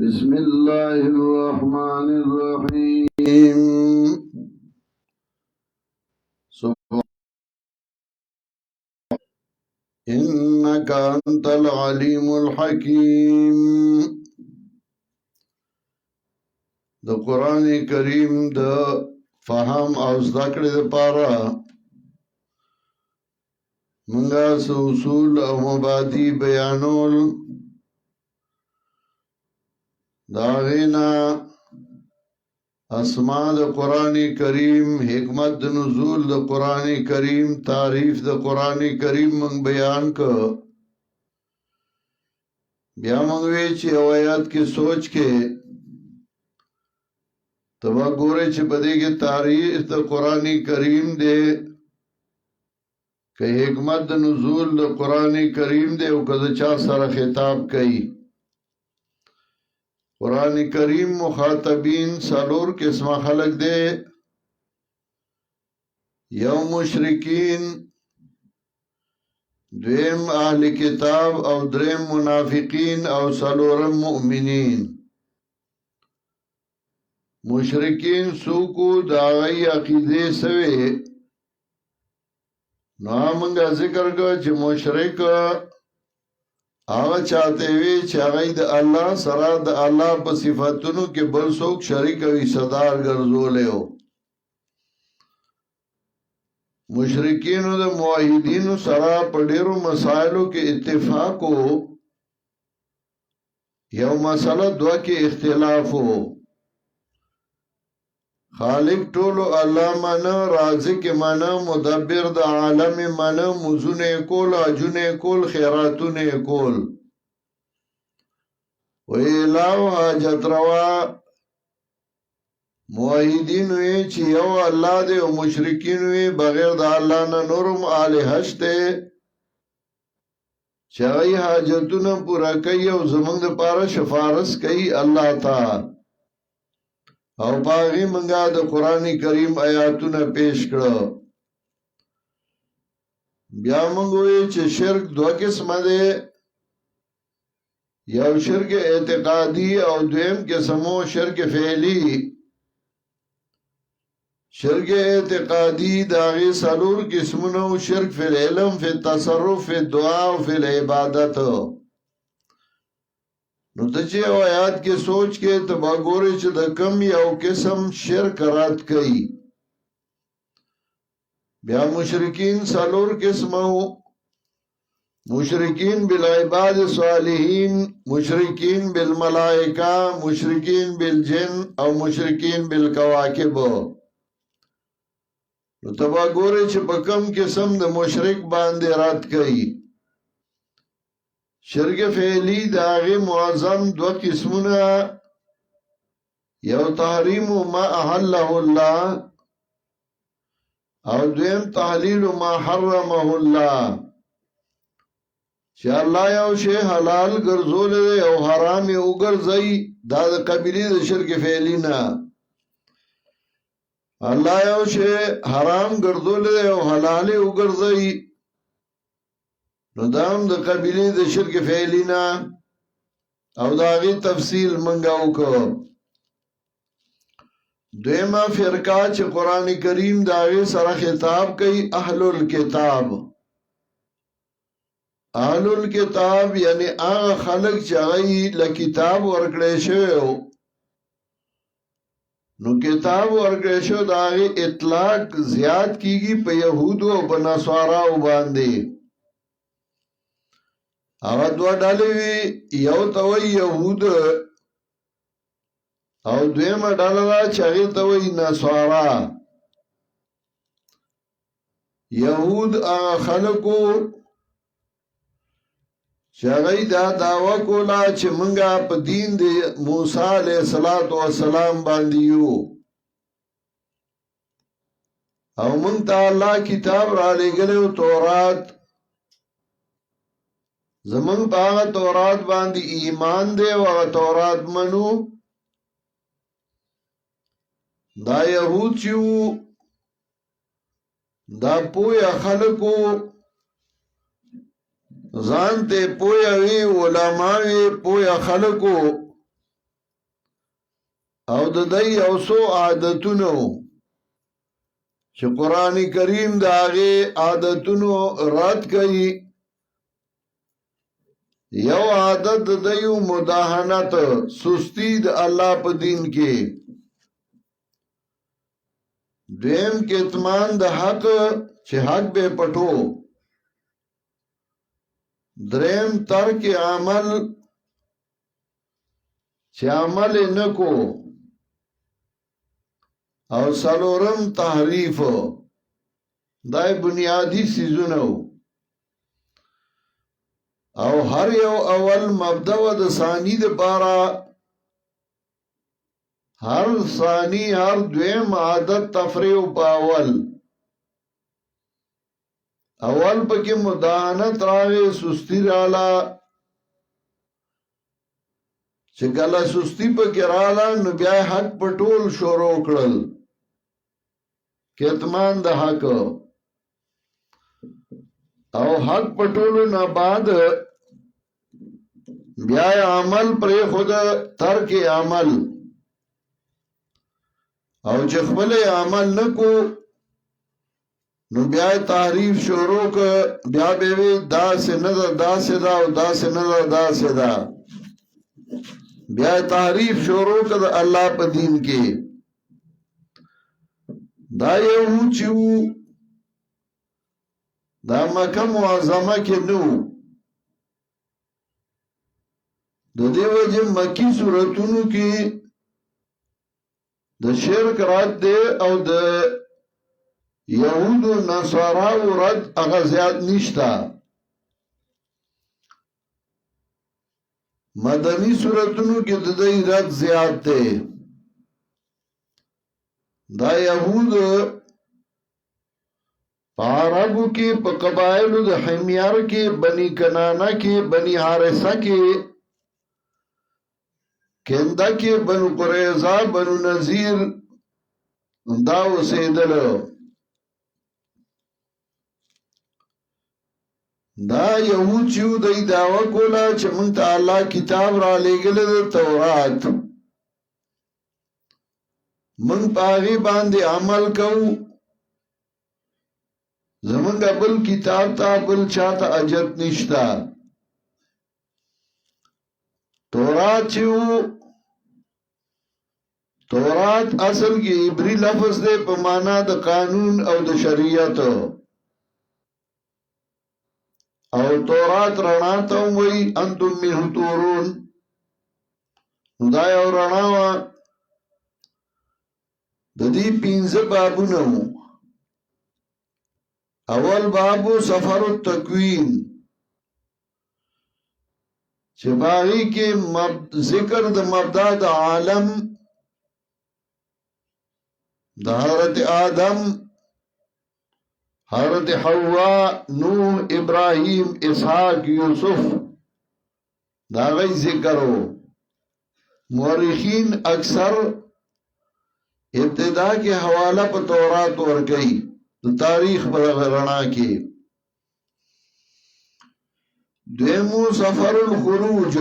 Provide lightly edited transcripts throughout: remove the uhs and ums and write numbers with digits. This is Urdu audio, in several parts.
بسم الله الرحمن الرحيم إنك أنت العليم الحكيم. د قرآن کریم د فهم او زدکړې لپاره منګه اصول او مبادی بیانول داغینا اسماء د قرآن کریم، حکمت د نزول د قرآن کریم، تعریف د قرآن کریم منگ بیان که بیا منگوی چی اوایات کی سوچ کے تبا گورے چی پدے کے تعریف د قرآن کریم دے کہ حکمت د نزول د قرآن کریم دے او کد چا سره خطاب کئی. قرآن کریم مخاطبین سالور قسم خلق دے، یو مشرکین، دویم اہل کتاب او دریم منافقین او سالورم مؤمنین. مشرکین سوکو داغی عقیدے سوے نو آمنگا ذکر کا چه مشرک آغا چاہتے وی چه آغای دا اللہ سرا دا اللہ پا صفتونو کے بل سوک شریک وی صدار گرزو لے ہو. مشرکینو دا موحیدینو سرا پا دیرو مسائلو کے اتفاق ہو، یو مسئلہ دو کے اختلاف ہو. خالق ټولو الله مانا، رازق مانا، مدبر د عالم مانا، مزونه کول، اجونه کول، خیراتونه کول. و الهو حاجت روا موحدین وی چې یو الله دی، او مشرکین وی بغیر د الله نه نورم الہ شته چې هغه حاجتونه پورا کوي او زمونږ لپاره شفاعت کوي الله تعالی. او باغی منگا دا قرآن کریم آیاتونه پیش کرو. بیا منگوی چه شرک دو قسم ده، یو شرک اعتقادی او دویم قسمو شرک فعلی. شرک اعتقادی داغی سالور قسمونو شرک فی العلم، فی التصرف، فی الدعا و فی العبادت. نو ته چې آیات کې سوچ کې تبا ګورې چې د کم یو قسم شرک رات کئی. بیا مشرکین سالور قسم ہو، مشرکین بالعباد صالحین، مشرکین بالملائکہ، مشرکین بالجن او مشرکین بالکواکب. نو تبا ګورې چې په کم قسم د مشرک باندې رات کئی. شرک فعلی داغی معظم دو قسمنا، یو تحریم ما احله اللہ او دویم تحلیل ما حرمه اللہ. چه اللہ یو شی حلال گرزول دے او حرام او گرزئی، دا دا قبیلی دا شرک فعلی نا. اللہ یو شی حرام گرزول دے او حلال او گرزئی، نو دام د قبیلی د شرک فعلینا او داغی تفصیل منگاو کو. دویمه فرقه چه قرآن کریم داغی سر خطاب کئی اہل الکتاب. اہل الکتاب یعنی آغا خلق چاگئی لکتاب ورکڑے شوئے، نو کتاب ورکڑے شو داغی اطلاق زیاد کیگی پا یہودو و بناسواراو باندے. هغه دوه ډلې وي، یو ته وایي یهود او دویمه ډله ده چې هغې ته وایي نصارا. یهود هغه خلکو چې هغوی دا دعوه کوله چې موږ په دین د موسی علیه السلام باندې یو او موږ ته الله کتاب را لېږلی و، تورات. زمن باغ تورات باندې ایمان دے و تورات منو. دا یهود چیو دا پویا خلقو ځان ته پویا وی علماوی پویا خلقو او د دای او سو عادتونو چې قران کریم د هغه عادتونو رد کوي. یو عادت د دیو مداهنت، سستی د الله په دین کې. دویم کتمان د حق چې حق به پټو. دریم ترک عمل چې عمل نکو. او سلورم تحریف. دای بنیادی سیزونه او هر یو اول مبدا و د ثانی د بارا هر ثانی هر دویم عادت تفریو په اول پکې مداهنت راغی، سستی رااله. چې کله سستی پکې رااله نو بیا حق پټول شروع کړل، کتمان د حق. او حق پټولو نه بعد بیا عمل پر خود ترک عمل. او چې خپل عمل نکو نو بیا تعریف شروع ک، بیا به دا سه نه دا سه دا او دا سه نه دا سه دا. بیا تعریف شروع ک د الله په دین کې. دا یو چې دا مکه معظمه کې نو د دې وجه مکی سورتونو کې د شرک رد دی او د یهود و نصارا و رد اغا زیاد نشتا. مدنی سورتونو کې د دې رد زیاد دی. دا یهود عربو کې په قبایلو د حمیار کې، بنی کنانه کې، بنی حارثه کې، کنده کې، بنو قریظه، بنو نذیر دا اوسېدل. دا یهود چې دوی دعوه کوله چې مونږ ته الله کتاب را لېږلی د تورات، مونږ په هغې باندې عمل کوو، زمونږ بل کتاب ته بل چاته اجت نشتا. تورات چې وو، تورات اصل کې عبری لفظ دی په معنا د قانون او د شریعت. او تورات رڼا ته وایي انتم منه تورون. دا یو رڼا وه. د دې 15 بابونه وو. اول بابو سفر التکوین چې باغی کې ذکر د مبدا د عالم، د حضرت آدم، حضرت حوا، نوح، ابراہیم، اسحاق، یوسف، دا غی ذکرو. مورخین اکثر ابتدا کے حوالہ پا تورات ورگئی د تاریخ پر رڼا کې. دویمو سفر الخروج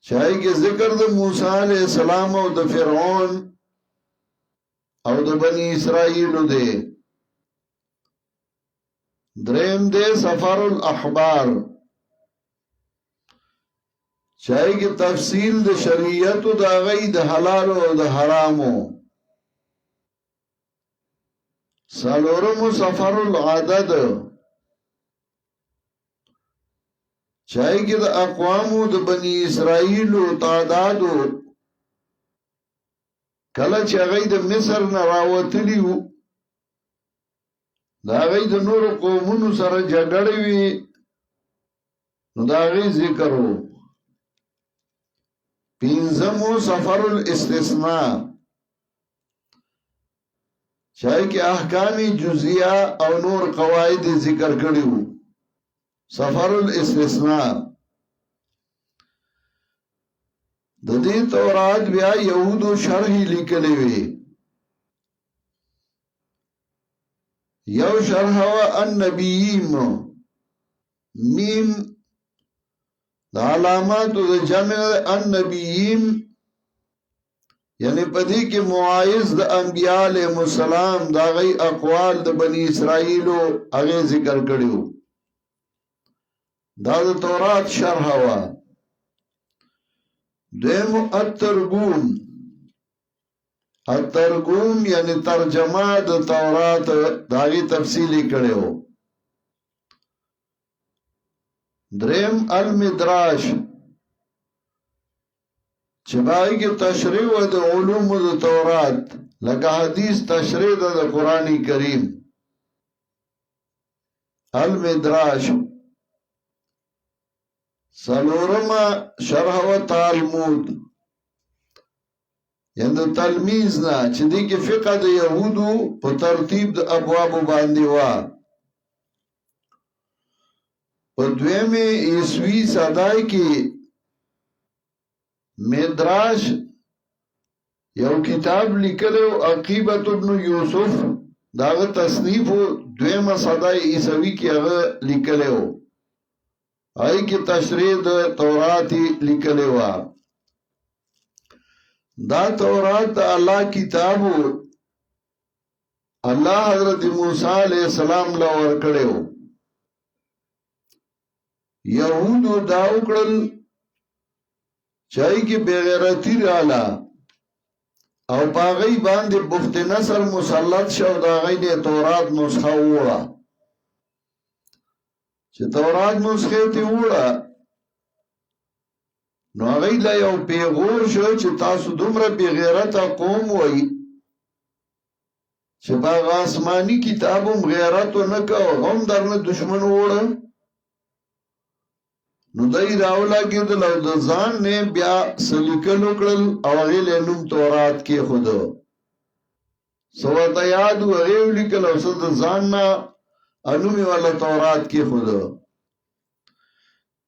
چاہی کے ذکر د موسیٰ علیہ السلام او د فرعون او د بنی اسرائیل دے. دریم دے سفر الاحبار چاہی کے تفصیل د شریعت دا غی د حلال او د حرامو. سالورمو سفر العدد چاہی که دا اقوامو دا بنی اسرائیلو تعدادو کله چې هغه د مصر نه راوتلیو، دا هغه د نورو قومونو سره جګړه وی، نو دا هغه ذکر وو. پنځمو سفر الاستثناء چاہی که احکامی جزیه او نور قواعد ذکر کړیو. سفر الاستثناء د دې تورات بیا یهودو شرحی لیکلی وی. یو شرح و النبییم، میم دا علامات د جمع النبیین یعنی پدې کې معایز د انبیاء علیهم السلام دا غي اقوال د بنی اسرائیلو هغه ذکر کړیو دا د تورات شرح وا دیم الترجم یعنی ترجمه د تورات داغي تفصیلی کړو دریم المدراج چې باقي کې تشریح د علوم د تورات لکه حدیث تشریح د قرآن کریم المدراج سلورما شرح و تالمود یعنی تلمیز نا چې دی کې فقه د یهودو په ترتیب د ابواب باندې وا په دویمه عیسوی صدای کې مدراج یو کتاب لیکلو عقیبت ابن یوسف داغه تصنیف دویمه صدای عیسوی کې هغه لیکلو آئی کی تشریح دا توراتی لکلے وا دا تورات دا اللہ کتابو اللہ حضرت موسیٰ علیہ السلام لور کڑیو یہودو دا اکڑل چاہی کی بغیرتی رالا او پاگئی باندے بخت نصر مسلط شو دا غی دے تورات نسخہ وڑا چې تورات نسخه ته وړه نو هغه لا یو پیغور شو چې تاسو دومره بی غیرته قوم وای چې باغ آسمانی کتابم غیرت نه کو هم درنه دشمن وړه نو دای راولا کېدل او د ځان نه بیا سلیکل وکړل او هغه له نوم تورات کې خود سو ته یاد وغه لیکل او د ځان نه انومی والا تورات کی خود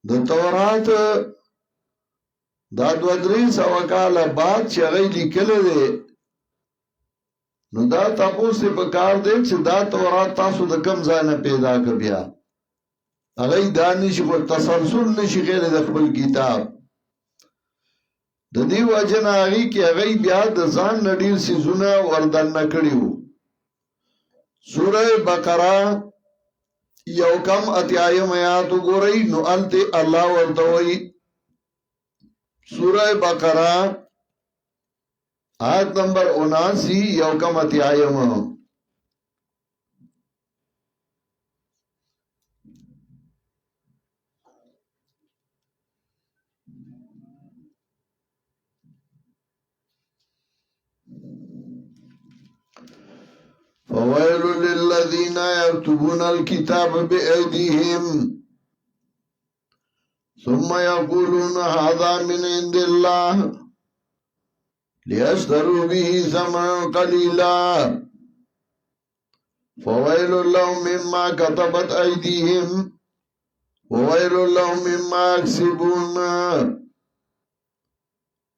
د تورات دا دو درې سو کاله بعد چې هغه لیکل دي نو دا تاسو په کار دی چې دا تورات تاسو د کم ځای نه پیدا کړ بیا هغه دانش په تسلسل نشي غیر د خپل کتاب د دې وجنه هغه کې هغه بیا د ځان نډیر سيزونه وردن نکړیو سوره بقره یو کم اتیایم آیاتو گو رئی نو انتی اللہ ورطوئی سورہ بقرہ آیت نمبر 79 یو کم اتیایم فويل للذين يكتبون الكتاب بأيديهم ثم يقولون هذا من عند الله ليشتروا به ثمنا قليلا فويل لهم مما كتبت أيديهم وويل لهم مما يكسبون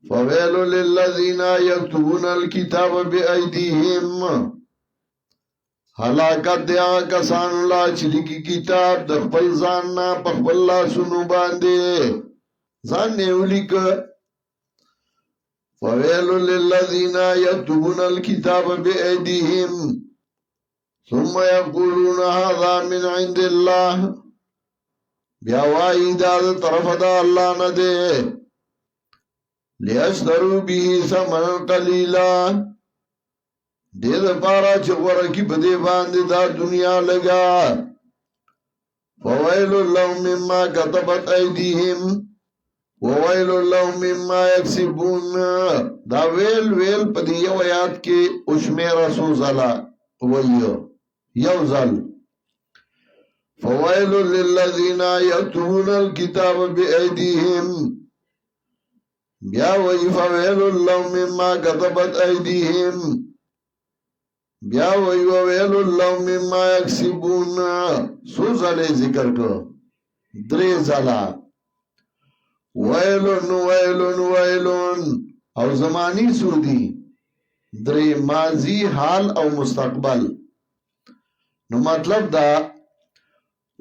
فويل للذين يكتبون الكتاب بأيديهم حلاکت دیا کسان لا چلکی کتاب د خپل ځان نه په خپل لاسونو باندې ځان نیولیک فویل للذین یكتبون الكتاب بأيديهم ثم يقولون هذا من عند الله بیا وایي دا طرف دا الله نه دی لیشتروا به ثمنا قلیلا دې د پارا چې ورکی په دې باندې دا دنیا لگا فویل لهم مما كتبت ايديهم وویل لهم مما يكسبون دا ویل په دې یو آیات کې اوشمیر رسول الله وایو یو ځل فویل للذین یكتبون الكتاب بأيديهم بیا وی فویل لهم مما كتبت ايديهم بیا وی ویل الله مما یکسبون سو زله ذکر کو درې زلا ویلون ویلون ویلون او زمانی سودی درې ماضی حال او مستقبل نو مطلب دا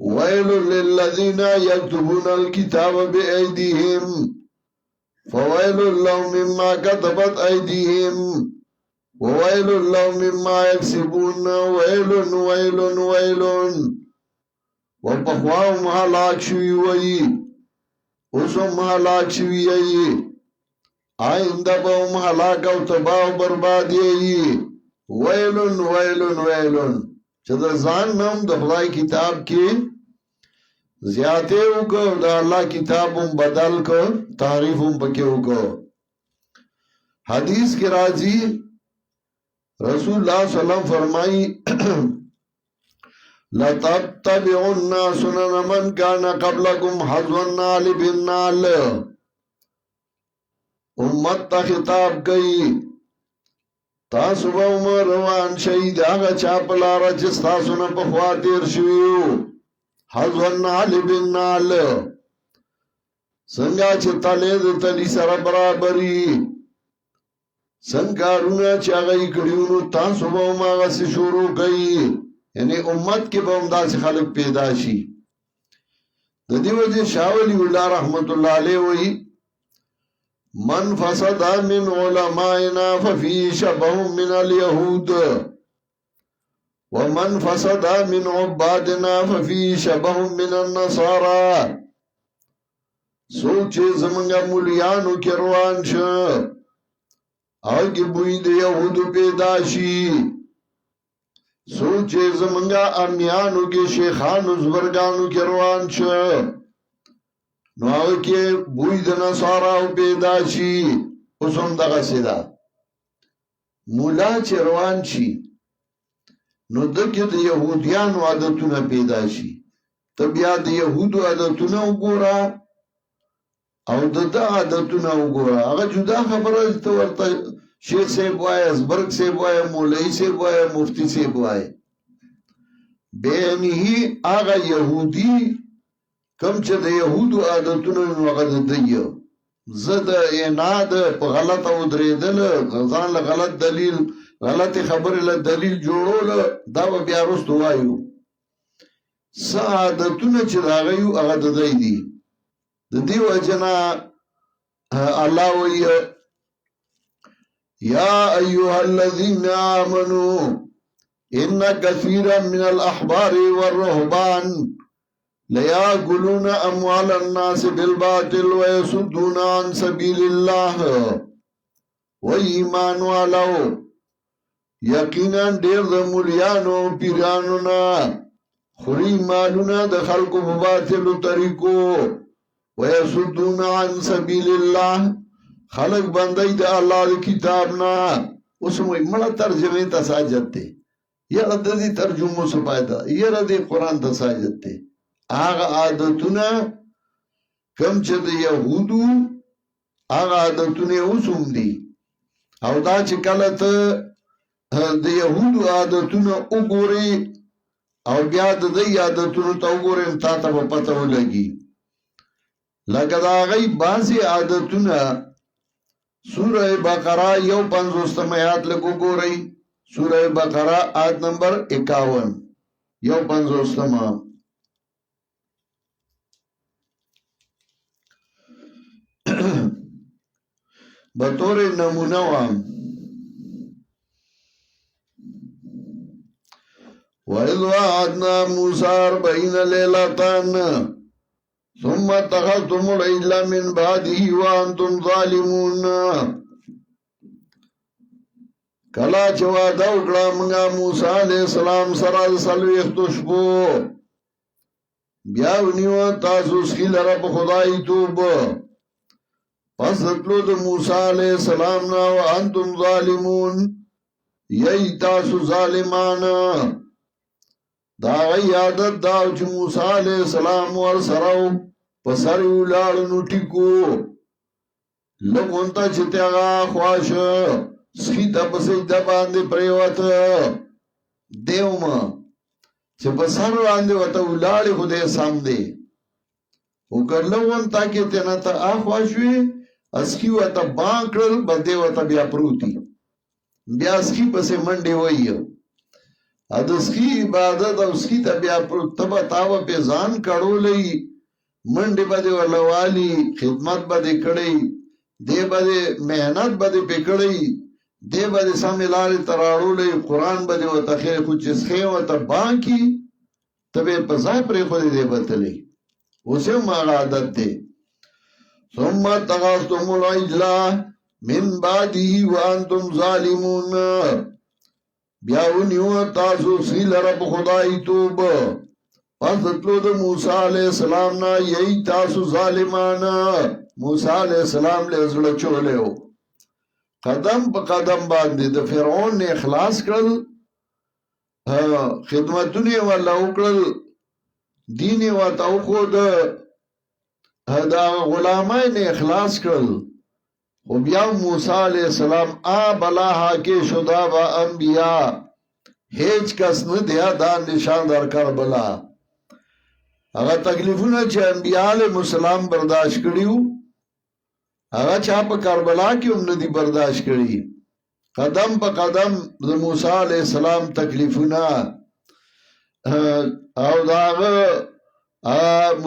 ويل للذين يكتبون الكتاب بأيديهم فويل لهم مما كتبت أيديهم وويل لهم مما يكسبون ويل ويل ويل وپخواهم هلاك شوی وئی اسم هلاك شوی ای آئنده بهم هلاك او تباہ و بربادی ای ویل ویل ویل چه در ځان نم د خدای کتاب کی زیاده وکړه د الله کتاب هم بدل کړ تعریف هم پکې وکړه حدیث کې راځي رسول الله صلی الله علیه وسلم فرمایي لَتَتَّبِعُنَّ سُنَنَ مَنْ كَانَ قَبْلَكُمْ حَذْوَ النَّعْلِ بِالنَّعْلِ امت تا خطاب کئی تاسو به عمر روان شهید هغه چا په لاره چې ستاسو نه پخوا تېر شوي حذو النعل بالنعل څنګه چې تلې د تلي سره برابري څنګه کارونه چې هغه یې کړي نو تاسو به هم هغسې شروع کوي یعنی امت کې به هم داسې خلک پیدا شي د دې وجې شاه ولی الله رحمت الله علیه وایي من فسد من علمائنا ففي شبه من اليهود ومن فسد من عبادنا ففي شبه من النصارى سوچ زمنگا مولیانو کی روان شا آگی بوئی ده یهودو پیدا شی سوچ زمنگا امیانو کی شیخانو زبرگانو کی روان شا نو هغه کې بوی د نصاراو پیدا شي اوس هم دغسې ده مولا چې روان شي نو دکې د یهودیانو عادتونه پیدا شي ته بیا د یهودو عادتونه وګوره او د ده عادتونه وګوره هغه جدا خبره ته ورته شیخ صاحب وایه ازبرګ صاحب وایه مولوي صاحب وایه مفتي صاحب وایه بعینه هغه یهودي کم چې د یهودو عادتونو نو هغه د دیو زه د عناد په غلطه ودرېدل ځان له غلط دلیل غلطې خبرې له دلیل جوړول دا به بیا وروسته وایو څه عادتونه چې د هغه یو هغه د دی دي د دې وجه نه الله وایي یا ایها الذین آمنوا ان کثیرا من الاحبار والرهبان لَيَأْكُلُونَ أَمْوَالَ النَّاسِ بِالْبَاطِلِ وَيَصُدُّونَ عَنْ سَبِيلِ اللَّهِ وَإِيمَانُ وَالَوْ یقینا ډېر د مولیانو پیرانو نه خوري مالونه د خلکو په باطلو طریقو وَيَصُدُّونَ عَنْ سَبِيلِ اللَّهِ خلق بندي د الله د کتاب نه اوس مو مړه ترجمه ته ساجت دی یره د دې ترجمه څه فائدہ یره د قران ته ساجت دی هغه عادتونه کم چې د یهودو هغه عادتونه اوسوم دي او دا چې کله ته د یهودو عادتونه وګوري او بیا د دې عادتونو ته وګورې تا ته به پته ولګي لکه د هغې بعضې عادتونه سوره بقره 51 آیات لږ وګورئ سوره بقره آیت نمبر 51 51 بطور نمونه وام وَإِذْ وَعَدْنَا مُوسَىٰ 40 لَيْلَةً ثُمَّ اتَّخَذْتُمُ الْعِجْلَ مِنْ بَعْدِهِ وَأَنْتُمْ ظَالِمُونَ کلا چې وعده وکړه موږ موسی علیه السلام سره د 40 شپو بیا ونیوه تاسو سخي لره په خدای توبه پس اتلو د موسی علیہ السلام نا وانتم ظالمون یی تاسو ظالمان دا غی عادت داو چه موسی علیہ السلام ور سراو پسر اولاد نو ٹکو لگونتا چه تیغا خواش سخی تا پسی دا بانده پریوات دیو ما چه پسر بانده وطا اولاد خودے سام دے وکر لگونتا که تینا تا آخواشوی اسکی وطا بان کرل بلده وطا بیا پروتی بیا اسکی پسی منڈی وئی ادسکی عبادت او سکی ته بیا تبه تاوه پې ځان کړولی منډې به دې ورله والي خدمت به دې کړی دی به دې محنت به دې پې کړی دی به دې سمې لارې ته راوړلی قرآن به دې ورته ښې خو چې ښې ورته بانکي ته به یې په ځای پرېښودی دی به تلی اوس هم هغه عادت دی ثم اتخذتم العجل من بعده وانتم ظالمون بیا ونیو تاسو سری لره په خدای توب پس دتلو د موسی علیہ السلام نه یی تاسو ظالمان موسی علیہ السلام له زړه چولیو قدم په قدم باندې د فرعون نه اخلاص کړل خدمتونه ولا وکړل دین او توخو دا غلامای نه اخلاص کړل خو بیا موسی علیہ السلام بلاها کې شدا با انبیاء هیڅ کس نه دیا دا نشان در کربلا هغه تکلیفونه چې انبیاء علیهم السلام برداشت کړیو هغه چا په کربلا کې هم نه دي برداشت کړی قدم په قدم د موسی علیہ السلام تکلیفونه او داغه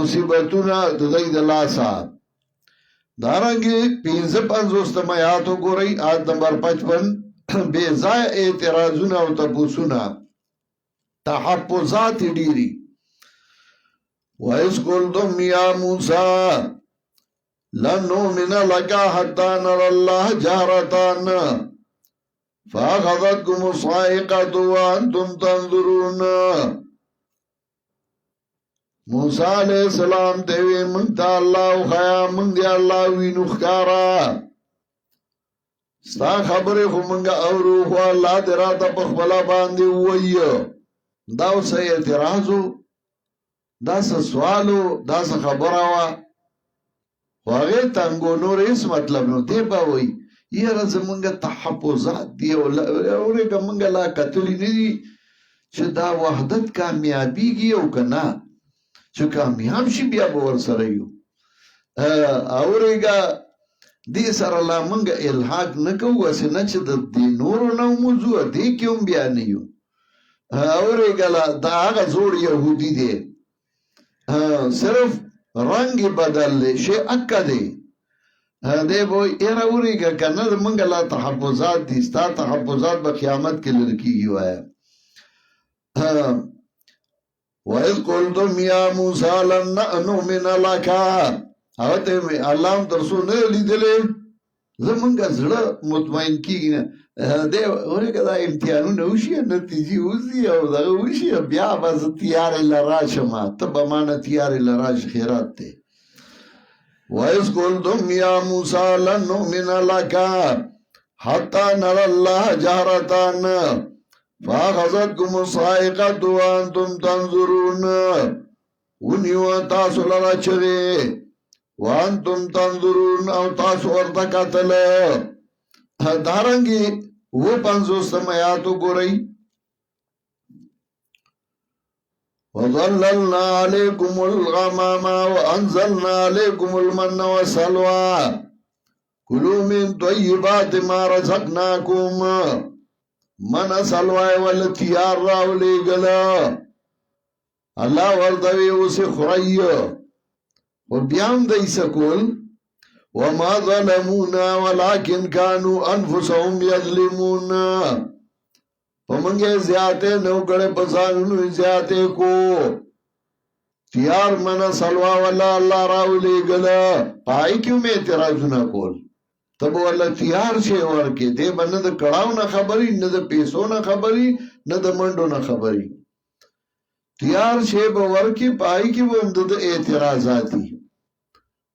مصیبتونه د دې د لاسه دارنګي 55 آیات وګورئ آیت نمبر 55 بے ځای اعتراضونه او تپوسونه تحفظات ډیری وَإِذْ قُلْتُمْ يَا مُوسَى لَن نُّؤْمِنَ لَكَ حَتَّى نَرَى اللَّهَ جَهْرَةً فَأَخَذَتْكُمُ الصَّاعِقَةُ وَأَنْتُمْ تَنظُرُونَ موسی علیہ السلام دیوی منگتا اللہ و خیا منگ دی اللہ وینو خکارا ستا خبری خو منگا اورو خو اللہ دی راتا پخبلا باندی ہوئی داو سا اعتراضو دا سا سوالو دا سا خبراوا واغیر تنگو نور اس مطلب نو دی باوی یہ رز منگا تحفظات دی اوری که منگا لا قتلی ندی چه دا وحدت کامیابی گی او کنا چې کامیاب شي بیا به ورسره یو اورېږه دې سره لا موږ الحاق نه کوو هسې نه چې د دې نورو نه موضوع دې کې هم بیا نه یو اورېږه دا هغه زوړ یهودي دی صرف رنګ یې بدل دی شی اکه دی دی به وایي یاره اورېږه که نه موږ لا تحفظات دي ستا تحفظات به قیامت کې لرې کېږي وایه وَإِذْ قُلْتُمْ يَا مُوسَى لَن نُّؤْمِنَ لَكَ هغه الله ترسو نه لیدلې زمونږه زړه مطمئن کیږي نه دی ورګه دا امتحانونه وشي نتیجې وځي او دغه وشي بیا به زه تیارې لراشم ته به مانه تیارې لراش خیرات دی وَإِذْ قُلْتُمْ يَا مُوسَى لَن نُّؤْمِنَ لَكَ حَتَّى نَرَى اللَّهَ جَهْرَةً فاخذتكم الصاعقة وانتم تنظرون ونیو تاسو لرا چغی وانتم تنظرون او تاسو ورته کتل دارنګي و 500 آیاتو ګورئ وظللنا عليكم الغمام وانزلنا عليكم المن والسلوى كلوا من طيبات ما رزقناكم من سلوائے والتیار راولی گلا اللہ وردوی اسے خرائی و بیان دی سکول وما ظلمونا ولیکن کانو انفسهم یظلمون پمنگے زیادے نو گڑے پسانو زیادے کو تیار من سلوائے والا اللہ راولی گلا پائی کیوں میں اعتراضونا کول تب والا تیار شي ورکه دی باندې د کړهو نه خبري نه د پیسو نه خبري نه د منډو نه خبري تیار شي به ورکه پای کې به د اعتراضاتي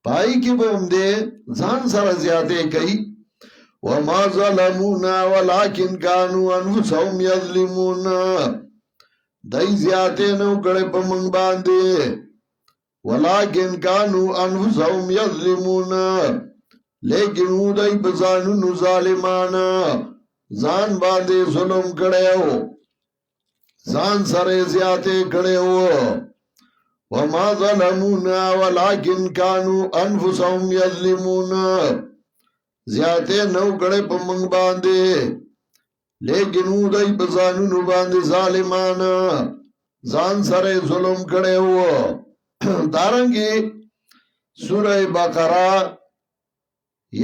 پای کې به هم دې ځان سره زیاته کوي وما ظلمونا ولكن كانوا انفسهم يظلمون دای زیاته نو کړه په مونږ باندې ولكن كانوا انفسهم يظلمون لیکن او دای بزانو ظالمان ځان باندې ظلم کړو ځان سره زیاته کړو وما ظلمونا ولكن كانوا انفسهم يظلمون زیاته نو کړه په موږ باندې لیکن او دای بزانونو باندې ظالمان ځان سره ظلم کړي وو دارنګي سورہ بقرہ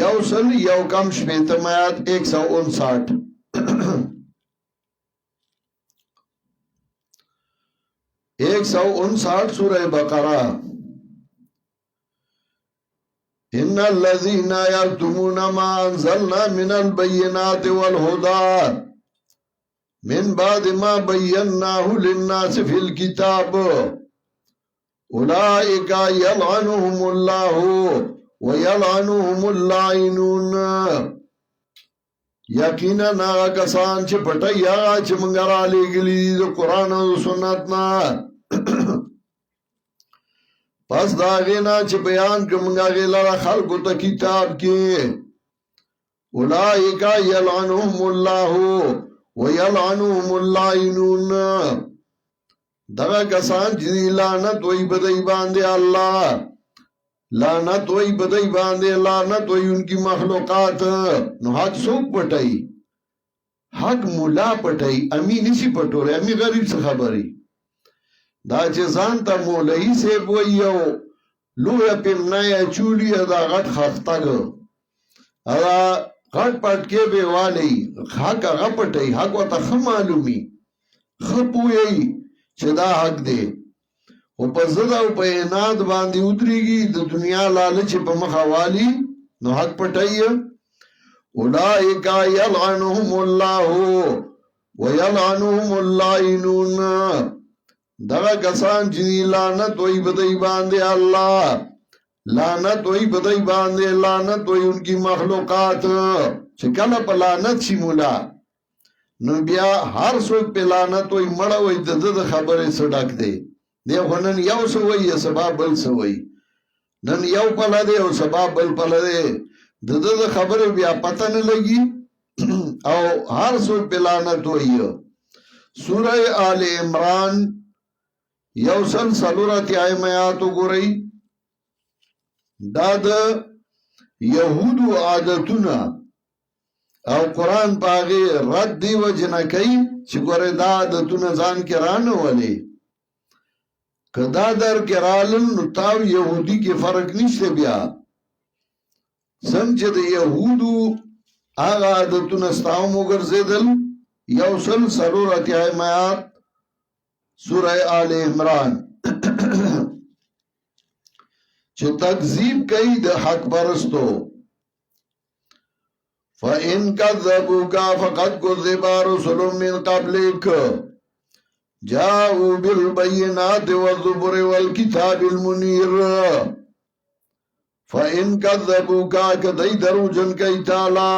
یوصل یو کم شپیتم آیات 159 159 سورہ بقرہ ان الذين يكتمون ما انزلنا من البينات والهدى من بعد ما بيناه للناس في الكتاب اولئك يلعنهم الله ويلعنهم اللاعنون یقینا هغه کسان چې پټي هغه چې موږ را لېږلي د قران او سنت نه پس دا غینا چې بیان کومه غیلره خلقو ته کتاب کې اولئک یلعنهم الله ویلعنهم اللاعنون دا کسان چې لعنت وي بدای باندې الله لعنت وي بدای باندې لعنت وي انکی مخلوقات نو حق څوک پټي حق مولا پټي امین شي پټوره امي غریب څه خبري دا چې ځان ته مولوی سي وایو لوی پمنای چولی دا غټ خختګ ادا غټ پټکي به والی حق هغه پټي حق وته معلومي خپوي چې دا حق دی او په زړه او په اناد باندې ودرېږي د دنیا لالچ په مخاوالي نو حق پټي اولئک یلعنهم الله ویلعنهم اللاعنون دغه کسان چې لعنت وي بدای باندې الله لعنت وي بدای باندې لعنت وي انکی مخلوقات چې کله په لعنت شي مولا نو بیا هر څوک په لعنت وي مړ وي د خبرې سړک دی دی غنن یو سوي سبب بل سوي نن یو په لده او سبب بل په لده د خبرې بیا پته نه لګي او هر څوک په لعنت وي سورہ آل عمران یوصل سلورت آیات گوری دا دا یهودو عادتونا او قرآن پاگی رد دی و جنکی چی گوری دا عادتونا زان کرانو ولی که دا در کرالن نتاو یهودی کی فرق نیشتے بیا سمچ دا یهودو آغا عادتونا ستاو مگر زیدل یوصل سلورت آیات سورہ آل عمران چه تکذیب کئی ده حق پرستو فَإِن كَذَّبُوكَ فَقَدْ كُذِّبَ رُسُلٌ مِّن قَبْلِكَ جَاءُوا بِالْبَيِّنَاتِ وَالزُّبُرِ وَالْكِتَابِ الْمُنِيرِ فَإِن كَذَّبُوكَ کدی درو جن کئی تالا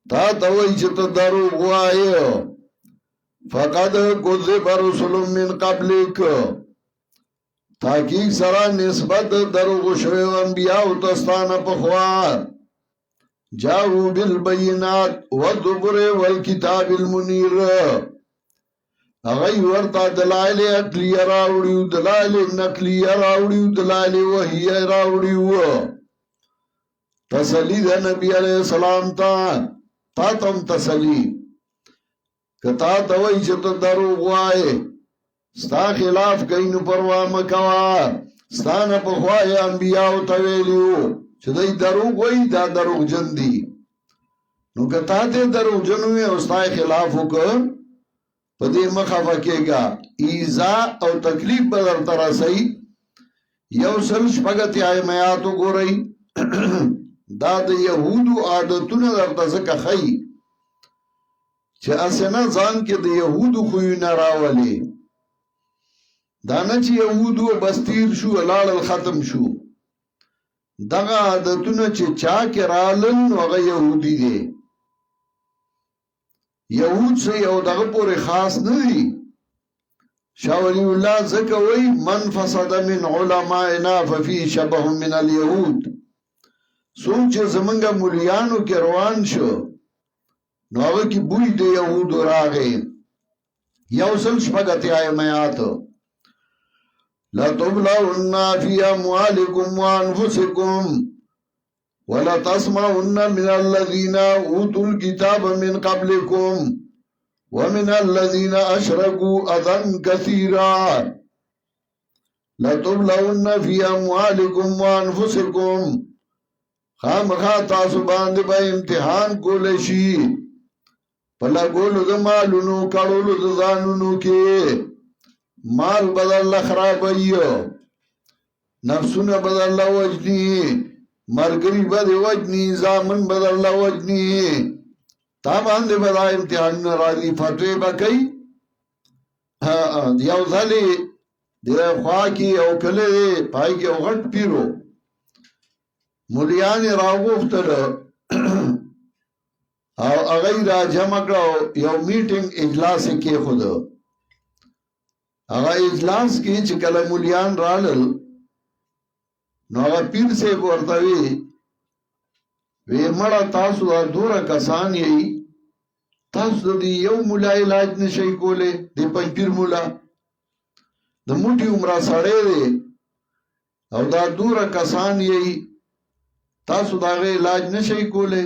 تا توئی چه درو غوائیو فقد کذب رسل من قبلک تحقیق سرا نسبت دروغ شویو انبیاء تستان پخوا جاؤ بالبینات والزبر والکتاب المنیر اغی ورطا دلائل اقلی راوڑیو دلائل نقلی راوڑیو دلائل وحی راوڑیو تسلی دا نبی علیہ السلام تا تم تسلی کتا توئی چتا دروغ وائے ستا خلاف کئینو پروا مکوا ستانا پخوائی انبیاء تویلیو چه دای دروغ وئی دا دروغ جن دی نو کتا تے دروغ جنوی او ستای خلافو که پا دی مخفکے گا ایزا او تکلیف بدر ترسی یو سلش پگتی آئی میاتو گو رئی دا دا یهودو عادتون در تزک خی چه اسنا ځان کې د يهودو خوونه راولي دا نه چې يهودو بستیر شو لاړ ختم شو دغه عادتونه چې چا کې رالن هغه يهودي دي يهود څه یو دغه پورې خاص نه دي شاه ولی الله زکوي من فسد من علماءنا ففي شبه من اليهود سوچ زمنګ مليانو کې روان شو نو هغه کی بوی د یهودو راغی یو سل شپږتی آیات لا تبلون فی اموالکم وانفسکم ولا تسمعن من الذين اوتوا الكتاب من قبلكم ومن الذين اشركوا اذى كثيرا لتبلون في اموالكم وانفسكم خامخا تاسو باندې به امتحان کول شي پلا ګولو د مالونو کړولو د ځانونو کې مال بدل خراب ایو نفسونه بدل وجنی مرګري بده وجنی زامن بدل وجنی تا باندې بدای امتحان راځي فتوی بکای یو ځلې د خوا کې او کله پای کې غټ پیرو مولیان راغوفتل او هغه را جمع کړو یو میټینګ اجلاس کې خود هغه اجلاس کې چې کله مولیان رالل نو هغه پیر سے ورته وی مړه تاسو دوره کسان یې تاسو د یو مولا علاج نشئ کوله د پنځپیر مولا د موټي عمره سړی دی او دا دوره کسان یې تاسو دا غي علاج نشئ کوله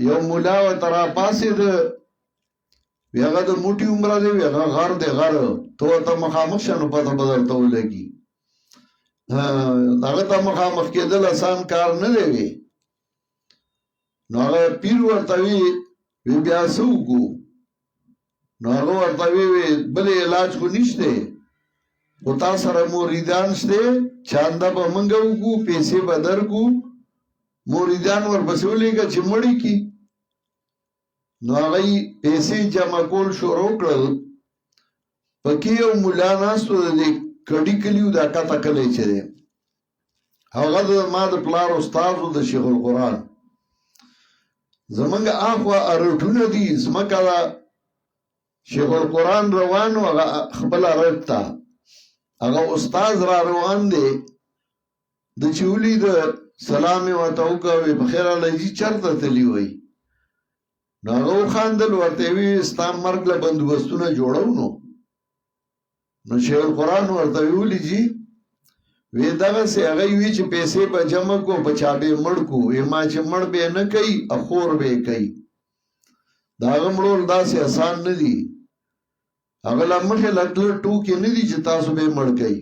یو مولا و ترا پاسې د هغه د موټي عمره دی هغه غار دی غار ته مخامخ شنو پته بدلته ولګي هغه ته مخامخ کېدل آسان کار نه دی نو هغه پیر ورته وی بیا سوګو نو هغه ورته وی بل علاج خو نشته او تاسو سره مریدان شته چاندا به منګو کو پیسې بدر کو مریدان ور بسولېګه چې مړی کی نو هغه پیسې جمع کول شروع کړل پکې یو مولا ناستو د کډی کلیو دا کاته کلی چې دی هغه د ما د پلار استاد د شیخ القرآن زمونږ اخوا ارټونه دي زمکه شیخ القرآن روانو هغه خپل ارټا هغه استاد را روان دی د چولی د سلام و توګه په خیر الله جی چرته تلی وای نو هغه خاندل ورته وی اسلام مرګ له بندوبستونه جوړو نو شیخ القرآن ورته ویلی جی وی دغه سي هغه وی چې پیسې په جمع کو په چابه مړ کو ما چې مړ به نه کوي اخور به کوي دا غمړول داسې آسان نه دي هغه لمخه لټل ټوکې نه دي چې تاسو به مړ کوي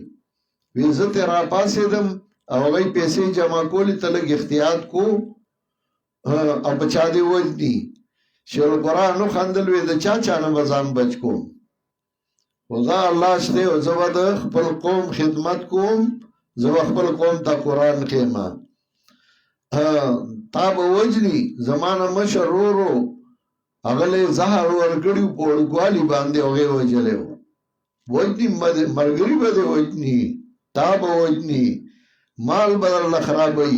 وی زه ته را پاسې دم او هغه پیسې جمع کولې تلګ احتیاط کو او بچا دی وځي شیخ القرآن نو خندل وی د چا نه وزن بچ کوم وزا الله شته او زو د خپل قوم خدمت کوم زو خپل قوم ته قرآن خېما تا به وجني زمانه مشرورو اغله زهر ورګړي پړګوالي باندې اوغه وجلې وجني مرګري بده وجني تا به وجني مال بدل خرابي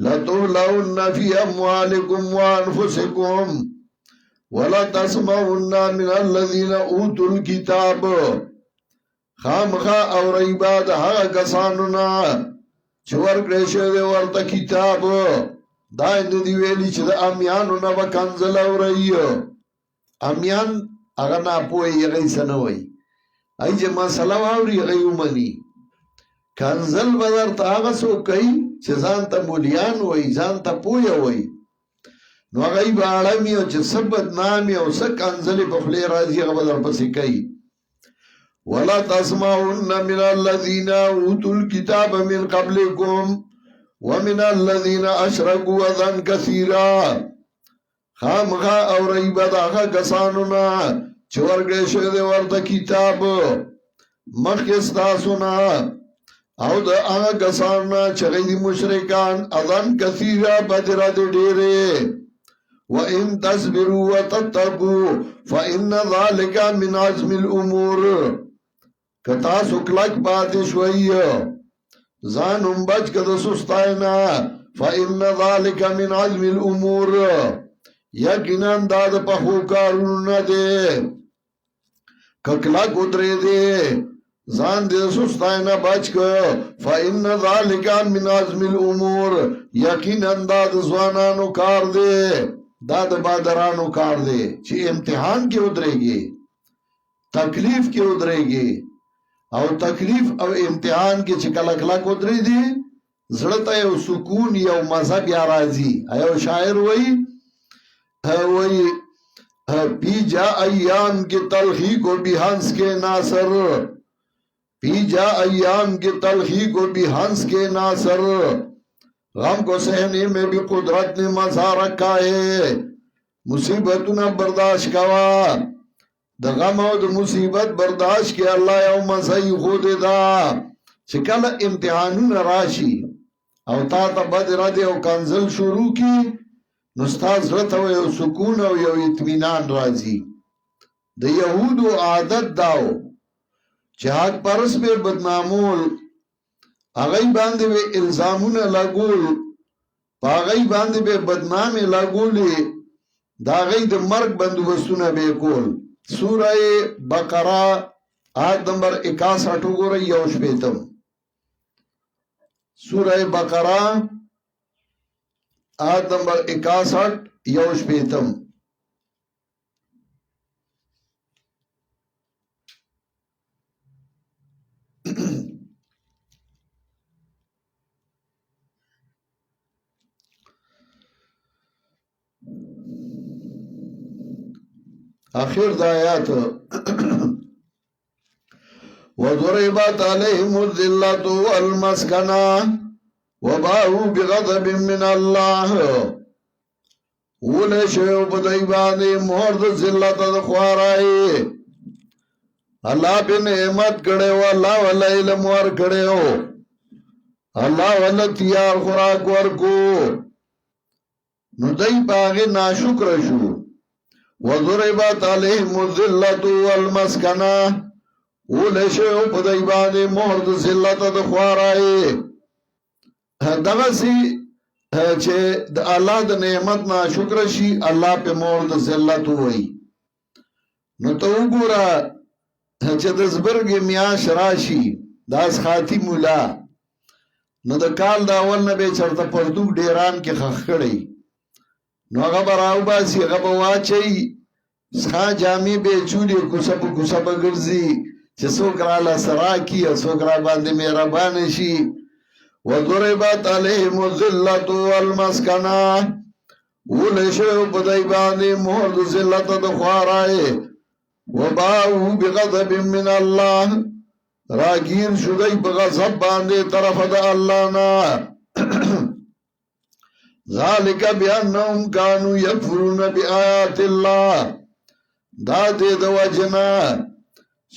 لا تولون في اموالكم وانفسكم ولا تسمعن من الذين اوتوا الكتاب خامخا او ریباد هغه کسانو نه چې ورکړی شوی ورته کتاب دا دی ویلي چې د امیانو نه به کنځل اوري امیان هغه نه پوهې هغه څه نه وایي ای چې مسله واوري هغه ومني کنځل به درته هغه څوک کوي چې ځان ته مولیان وایي ځان ته پوهه وایي نو هغه به اړمي او چې سبد نامي او سک انزلي په خله راځي هغه در پسې کوي ولا تسمعن من الذين اوتوا الكتاب من قبلكم ومن الذين اشركوا اذى كثيرا خامخا او ریبد هغه کسانو نه چې ورګړی شوی ورته کتاب مخکې ستاسو نه او د هغه کسانو نه چې غیر مشرکان اذى كثيرا بدره ډېرې وَإِن تَصْبِرُوا وَتَتَّقُوا فَإِنَّ ذَلِكَ مِنْ عَزْمِ الْأُمُورِ کتا سکلک پاتې شوی ځانم بچ کده سستاینا فَإِنَّ ذَلِكَ مِنْ عَزْمِ الْأُمُورِ یقینا دا د پخو کارونه نه دي ککلک ودرې دي ځان دې سستاینا بچ کو فَإِنَّ ذَلِكَ مِنْ عَزْمِ الْأُمُورِ یقینا دا د ځوانانو کار دی دا د بادرانو کار دی چې امتحان کې ودرېږي تکلیف کې ودرېږي او تکلیف او امتحان کې چې کله کله ودرې دي زړه ته یو سکون یو مزه بیا راځي. یو شاعر وایي پی جا ایام کی تلخی کو بھی ہنس کے ناصر، پی جا ایام کی تلخی کو بھی ہنس کے ناصر، غم کو سہنے میں بھی قدرت نے مزہ رکھا ہے، مصیبتوں نہ برداشت کوا د غم او د مصیبت برداشت کې الله یو مزه خود دا چې کله امتحانونه راشي او تا ته بد اراده او کنزل شروع کی نو ستاسو زړه ته یو سکون او یو اطمینان راځي. د یهودو عادت داو چې حق پرس به بدنامول، هغه باندې به الزامونه لګول، هغه باندې به بدنامي لګولې، دا غي د مرګ بندوبستونه به کول. سورہ بقرہ آیت نمبر 61 وګورئ یو شپیتم. سورہ بقرہ آیت نمبر 61 یو شپیتم. آخر دا آیات وَضُرِبَتْ عَلَيْهِمُ الذِّلَّةُ وَالْمَسْكَنَةُ وَبَاءُوا بِغَضَبٍ مِّنَ اللَّهِ وَلَشَيْءُ بَدَيْبَانِ مُهَرْدَ ذِلَّةَ دَخْوَارَائِ اللہ پہ نعمت کڑے ہو، اللہ والا علم ور کڑے ہو، اللہ والا تیار خوراک ور کو نو دای پاگے ناشکر شو. وَضُرِبَتْ عَلَيْهِمُ الذِّلَّةُ وَالْمَسْكَنَةُ وَلَشَيْءُ بَدَيْبَانِ مُهَرْدَ ذِلَّةَ دَخْوَارَائِ دغه سي چې د الله د نعمت ناشکر شي الله په مهر د ذلت وای. نو ته وګوره چې د زبرګ میاش راشي داس خاطی مولا نو د کال دا اول نه به چرته پردوب ډیران کې خخ کړي نو هغه براو باسي هغه واچي ښا جامې به چولې کوسب کوسب ګرځي چې څوک را لسرا کی او څوک را باندې مهربان شي. وَضُرِبَتْ عَلَيْهِمُ الذِّلَّةُ وَالْمَسْكَنَةُ وَلَشَيْءُ بَدَيْبَانِ مُهَرْدَ ذِلَّةَ دَخْوَارَائِ وَبَاءُوا بِغَضَبٍ مِّنَ اللَّهِ راگیر شدئی بغضب باندے طرف دا اللہ نا. ذَلِكَ بِأَنَّهُمْ كَانُوا يَكْفُرُونَ بِآيَاتِ اللَّهِ دا دے دا وجنا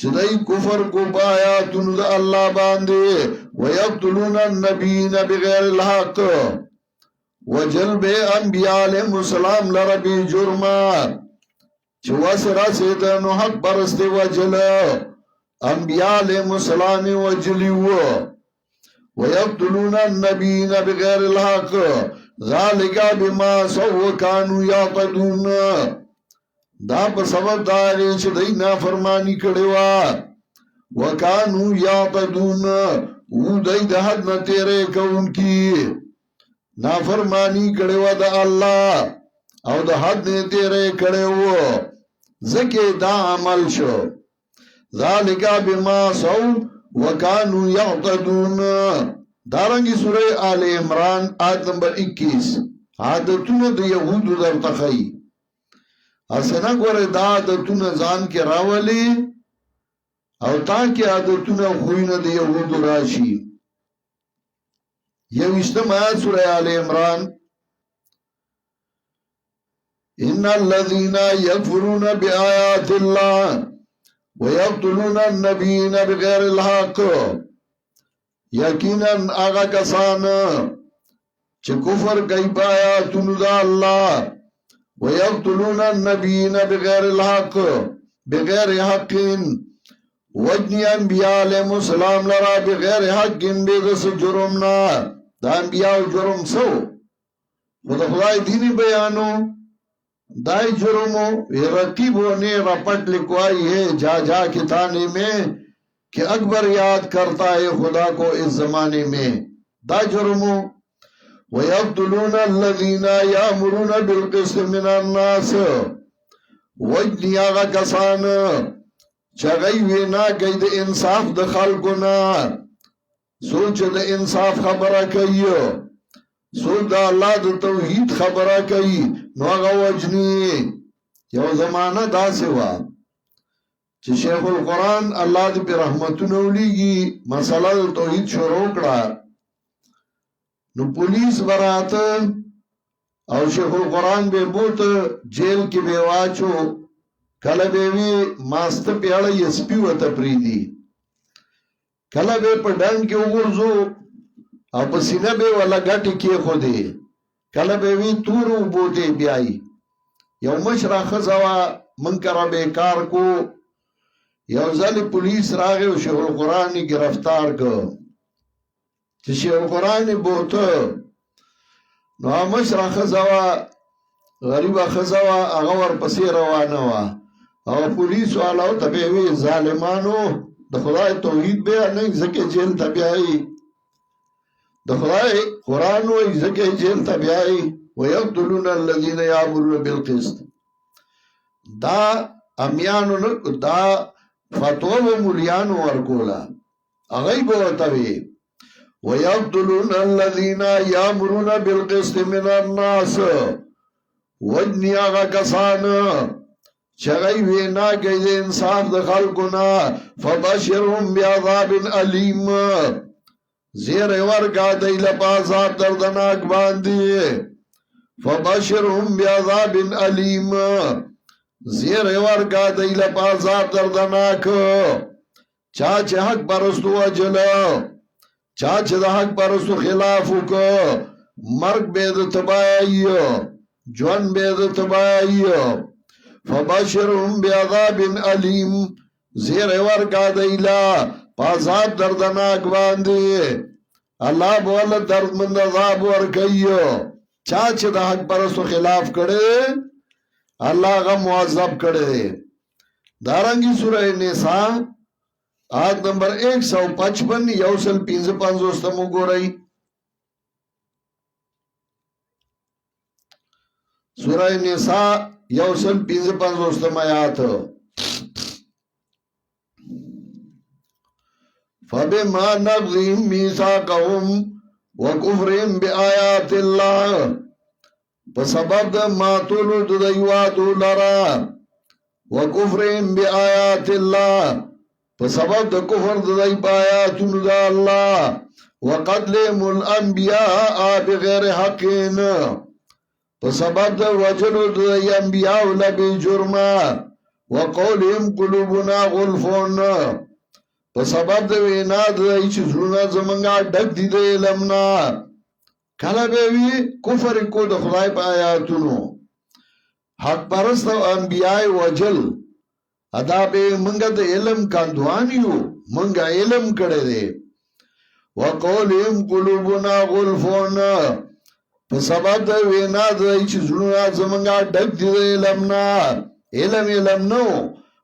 شدئی کفر کو بآیاتن دا اللہ باندے وَيَقْتُلُونَ النَّبِيِّينَ بِغَيْرِ الْحَقِّ وَجَلْبِ انبیاء علیہم السلام لربی جرما چواس راسیدنو حق برستے وجل انبیاء علیہم السلام وجلیو وَيَقْتُلُونَ النَّبِيِّينَ بِغَيْرِ الْحَقِّ ذَلِكَ بِمَا سَوْءَ كَانُوا يَعْتَدُونَ دا په سبب داغی چې دی نافرمانی کړوا وکانو یعتدون او دی د حد نه تیرې کوونکی نافرمانی کړوا د الله او د حد نه تیرې کړو ځکه دا عمل شو. ذالک بما سو وکانو یعتدون. دارنګي سورہ آل عمران آیت نمبر 21 عادتونه د یهودو درته ښیي. اسنه ګوره دا عادتونه ځان کې راولي او تاکي عادتونه خوینه د یهودو راشي. یوشتم آیت سورہ آل عمران ان الذين يكفرون بآيات الله ويقتلون النبيين بغير الحق یقینا هغه کسان چې کفر کوي په آیاتونو د الله وَيَقْتُلُونَ النَّبِيِّينَ بِغَيْرِ الْحَقِّ بغیر حق وجنی انبیاء علیہ السلام لرا بغیر حق بیدس جرمنا دا انبیاء جرم سو خدا خدای دینی بیانو دائی جرمو رقیب ہونے رپٹ لکوائی ہے جا جا کے تانے میں کہ اکبر یاد کرتا ہے خدا کو اس زمانے میں دا جرمو وَيَقْتُلُونَ الَّذِينَ يَأْمُرُونَ بِالْقِسْطِ مِنَ النَّاسِ وَجْنِي آغا کسان چغی وینا کئی دا انصاف دا خلقنا سوچ د انصاف خبره کوي سوچ د الله د توحید خبره کوي نو هغه وجني یو زمانہ داسې وه چې شیخ القرآن الله دې په رحمتونو ولیږي مسله د توحید شروع کړه نو پولیس براته او شیخ القرآن به بوت جیل کې به واچو کله به وی ماسته پیاله یسپی وته پریدي کله به په ډنګ کې وګرځو او په سینه به ولا غټي کې خو دی کله به وی تور وبوته بیاي یو مشره خزوا منکر به کار کو یو ځل پولیس راغی او شیخ القرآن گرفتار کو چې شیخ القرآن بوته نو مشره خزوا غریبه خزوا هغه ور پسې روانه وا او پولیس والو ته به وی ظالمانو د خدای توحید به نه ځکه جیل ته بیاي د خدای قرآن وای ځکه جیل ته بیاي ويقتلون الذين يأمرون بالقسط دا امیانو نه دا فتوا و مولیانو ورکولا هغه به وتوي ويقتلون الذين يأمرون بالقسط من الناس وجنی آغا کسان چغی وینا گئی دے انصاف د خلقنا فبشرهم بعذاب علیم زیر ورکا دی لپاساب دردناک باندی فبشرهم بعذاب علیم زیر ورکا دی لپاساب دردناک چاچ حق پرستو اجلا چاچ دا حق پرستو خلافو کو مرگ بید تبایی جوان بید تبایی فبشرهم بعذاب علیم زیر ورکا دیلا پازاب دردناک باندی اللہ بولا درد مند عذاب ورکیو چاچ دا حق پرستو خلاف کرده اللہ غا معذب کرده دارنگی سورہ نساء آیت نمبر 155 یوسل 55 گو رئی سورہ نساء یوسل 55 آیات فبما نقضهم میثاقهم وکفرهم بآیات اللہ بسبب د ماتولو د دیواتو لرا وکفرهم بآیات اللہ بسبب د کفر د دی بآیاتو د اللہ وقتلهم الانبیاء بغیر حقین بسبب د وجلو د انبیاء لبی جرما وقولهم قلوبنا غلفون بسبب د وینا د ایچ زړونه زمونږه ډک دي د علمنا کله به وی کفر کو د خدای په آیاتونو حق پرست او انبیاء وجل ادا به منګه د علم کاندوانیو منګه علم کړه دي وقولهم قلوبنا غلفون په سبب د وینا د چې زړه زمونږه ډک دي علمنا علم نو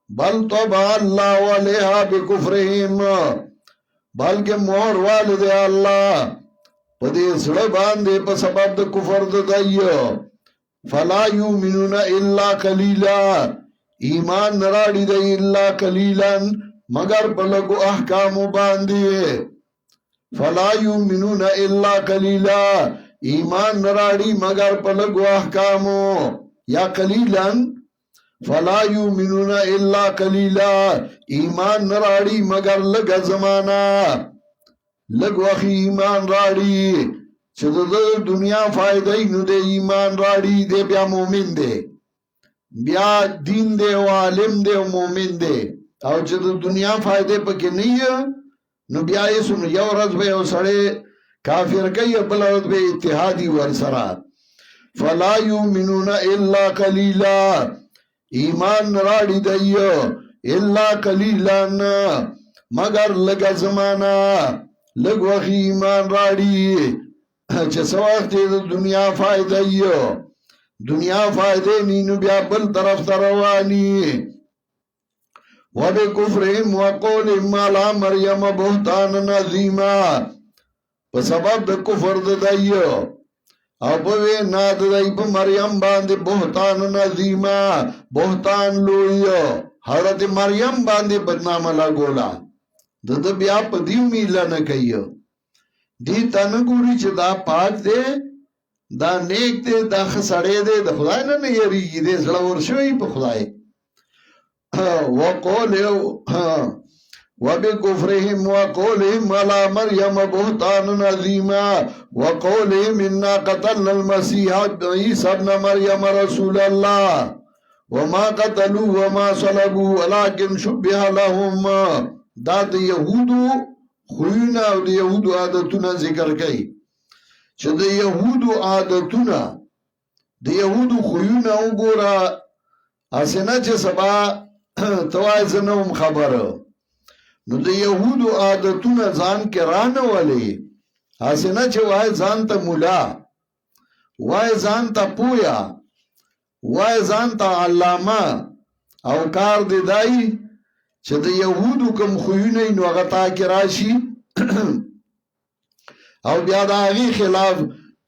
بل طبع الله علیها بکفرهم بلکې مور والد الله په دې سره باندې په سبب د کفر د دایو فلا یؤمنون الا قلیلا ایمان نراړي د الا قلیلا مگر په لګو احکام باندې فلا یؤمنون الا قلیلا ایمان نراړي مگر په لګو احکامو یا قلیلا فلا یؤمنون الا قلیلا ایمان نراړي مگر لګ زمانہ لګ وخت ایمان راړي چې د دنیا فائدې نو د ایمان راړي دی بیا مؤمن دی بیا دین دی او عالم دی او مؤمن دی او چې د دنیا فائدې پکې نه نو بیا یې سن یو ورځ به وسړې کافر کوي بل ورځ به اتحادی ورسره فلا یؤمنون الا قلیلا ایمان راړي دیو الا قلیلا مگر لګ زمانہ لګ وخت ایمان راړي چې څو وخت د دنیا فائدې یو دنیا فائدې نینو بیا بل طرف ته رواني وبکفرهم وقولهم على مریم بهتان عظیما په سبب د کفر د دایو او په وینا د دای په مریم باندې بهتان عظیما بهتان لوی حضرت مریم باندې بدنامه لا ګولا د بیا په دیو میلا نه کوي دی تنګوري چې دا پاک دی دا نیک دی دا خسړې دی د خدای نه یریږي دی زړه ورشوي په خدای وقول وبكفرهم وقولهم على مريم بهتانا عظيما وقولهم إنا قتلنا المسيح عيسى ابن مريم رسول الله وما قتلوا وما صلبوا ولكن شبه لهم دا د يهودو خوینا او د يهودو عادتونه ذکر کوي چې د يهودو عادتونه د يهودو خوینا وګوره اسنه چې سبا توای زنوم خبره نو د يهودو عادتونه ځان کې رانه ولي اسنه چې وای ځان ته مولا وای ځان ته پویا وای ځان ته علامه او کار دی دای چې د يهودو کوم خوونه نو هغه تا کې راشي او بیا د هغه خلاف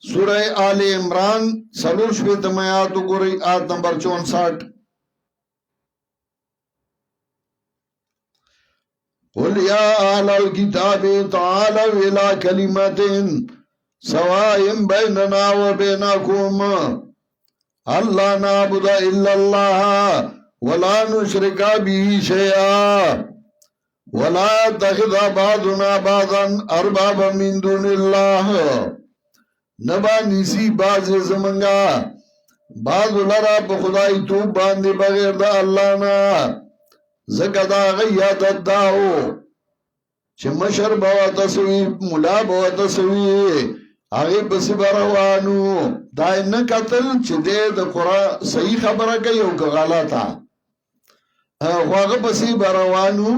سوره آل عمران سلوش په تمیات وګورئ آیت نمبر 64 قل يا أهل الكتاب تعالوا إلى كلمة سواء بيننا وبينكم ألا نعبد إلا الله ولا نشرك به شيئا ولا يتخذ بعضنا بعضا أربابا من دون الله نبا نسی باز زمنگا بعض لرا بخدای تو باندې بغیر د الله نه زکه دا غي عادت داو چې مشر بوا تسوي مولا بوا تسوي هغه پس بروانو دا نه قتل چې د قرآن صحیح خبره کوي او غلطه هغه پس بروانو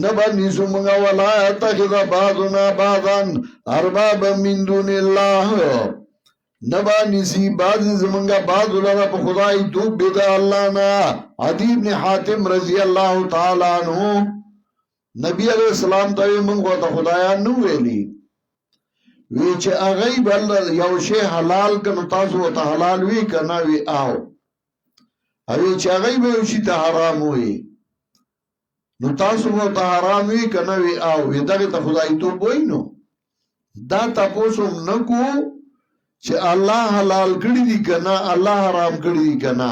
نبا نسمغا ولا يتخذ بعضنا بعضا اربابا من دون الله نبا نسی باز زمنگا باز لرا پا خدای توب بیدا اللہ نا عدی بن حاتم رضی اللہ تعالی عنہ نبی علیہ السلام تاوی منگو تا خدایان نو ویلی ویچه اغیب اللہ یو شی حلال کنو تاسو تا حلال وی کنا وی آو ویچه اغیب یو شی تا حرام ہوئی نو تاسو تا حرام وی کنا وی آو وی داگی تا خدای توب وی نو دا تا پوسم نکو چې الله حلال کړی دي کنه الله حرام کړی دي کنه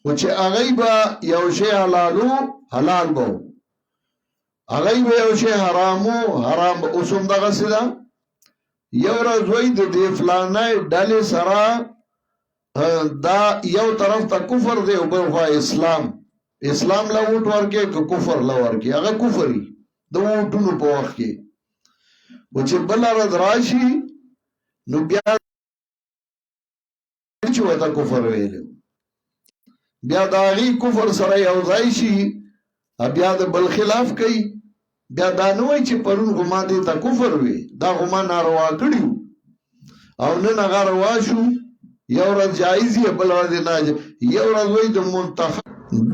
او چې هغه به یو شی حلالو حلال بو هغه به یو شی حرامو حرام اوسم دغه سره یو ورځ وای د دې فلانه ډلې سره دا یو طرف ته کفر دی او بل خوا اسلام لا وټ ورکه که کفر لا ورکه هغه کفري د وټونو په وخت کې و چې بل ورځ راشي نو بیا چې وتا کفر ویلو بیا دا غي کفر سره یو ځای شي بیا د بل خلاف کوي بیا دا نه وای چې پرون غما دي تا کفر وی دا غما ناروا کړیو او نه نغاروا شو یو ورځ جایز یې بل ورځ نه یو ورځ وای د منتخب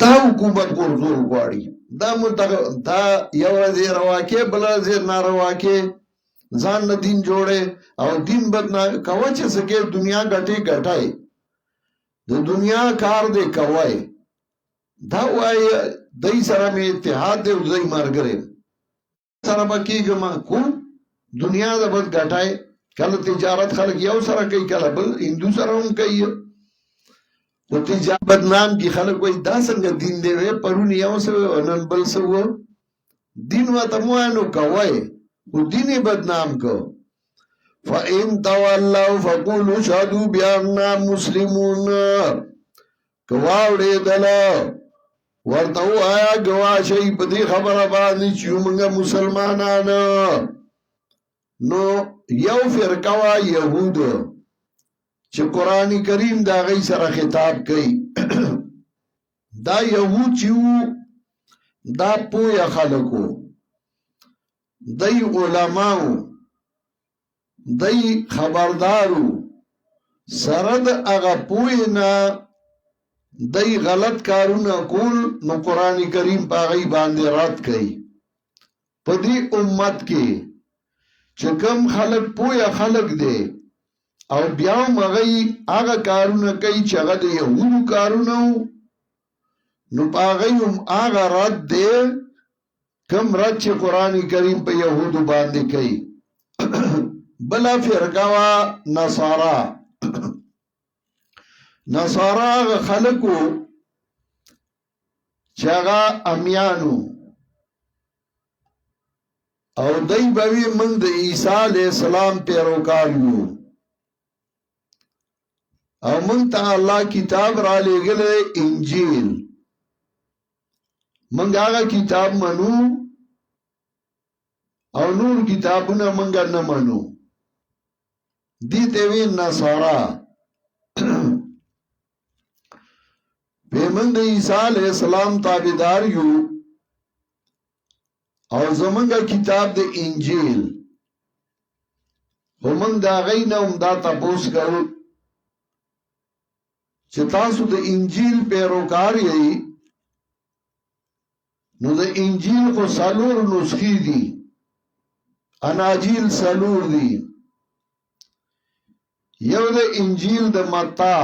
دا حکومت ګورځول غواړي دا منتخب دا یو ورځ رواکه بل ورځ نارواکه ځان نه دین جوړه او دین بدنا کوي چې سکه دنیا غټي غټای د دنیا کار دې کوي دا وای دای سره می اتحاد دې وځي مارګره سره باقیګه ما کو دنیا د بد غټای کله تجارت خلک یو سره کوي کله بل هندو سره هم کوي او تجارت بدنام کی خلک وای دا څنګه دین دی پرون یو سره نن بل سره دین وا تموانو کوي و دینی بدنام کو فَإِن تَوَلَّوْا فَقُولُوا شَهِدُوا بِأَنَّا مُسْلِمُونَ گواوڑی دلا ورتو آیا گواشی پدی خبر باندې چې موږ مسلمانان نو یو فرقه یهود چې قران کریم دا غي سره خطاب کوي دا یهود چې دا پویا خلکو دای علماو دای خبردارو سرد اغا پوینا دای غلط کارونه کول نو قرآن کریم پاغی باندې رات کئی پا دی امت کې چکم خلق پویا خلق دے او بیاو مغی آغا کارونه کئی چگه دی یهودو کارونه نو پاغی آغا رات دے کم رد چې قرآن کریم په یهودو باندې کوي بلا فرقه وا نصارا نصارا هغه خلکو چې هغه امیانو او دای بوي موږ د عیسی علیه السلام پیروکار یو او موږ ته الله کتاب را لېږلی انجیل موږ هغه کتاب منو او نور کتابونه موږ نه منو دي ته وی نصارا به موږ د عیسی علیه السلام تابعدار یو او زمونږه کتاب د انجیل همون دا غي نه هم دا تپوس کوو چې تاسو د انجیل پیروکار یې نو د انجیل خو سالور نسخې دي اناجیل سالور دي یو د انجیل د متا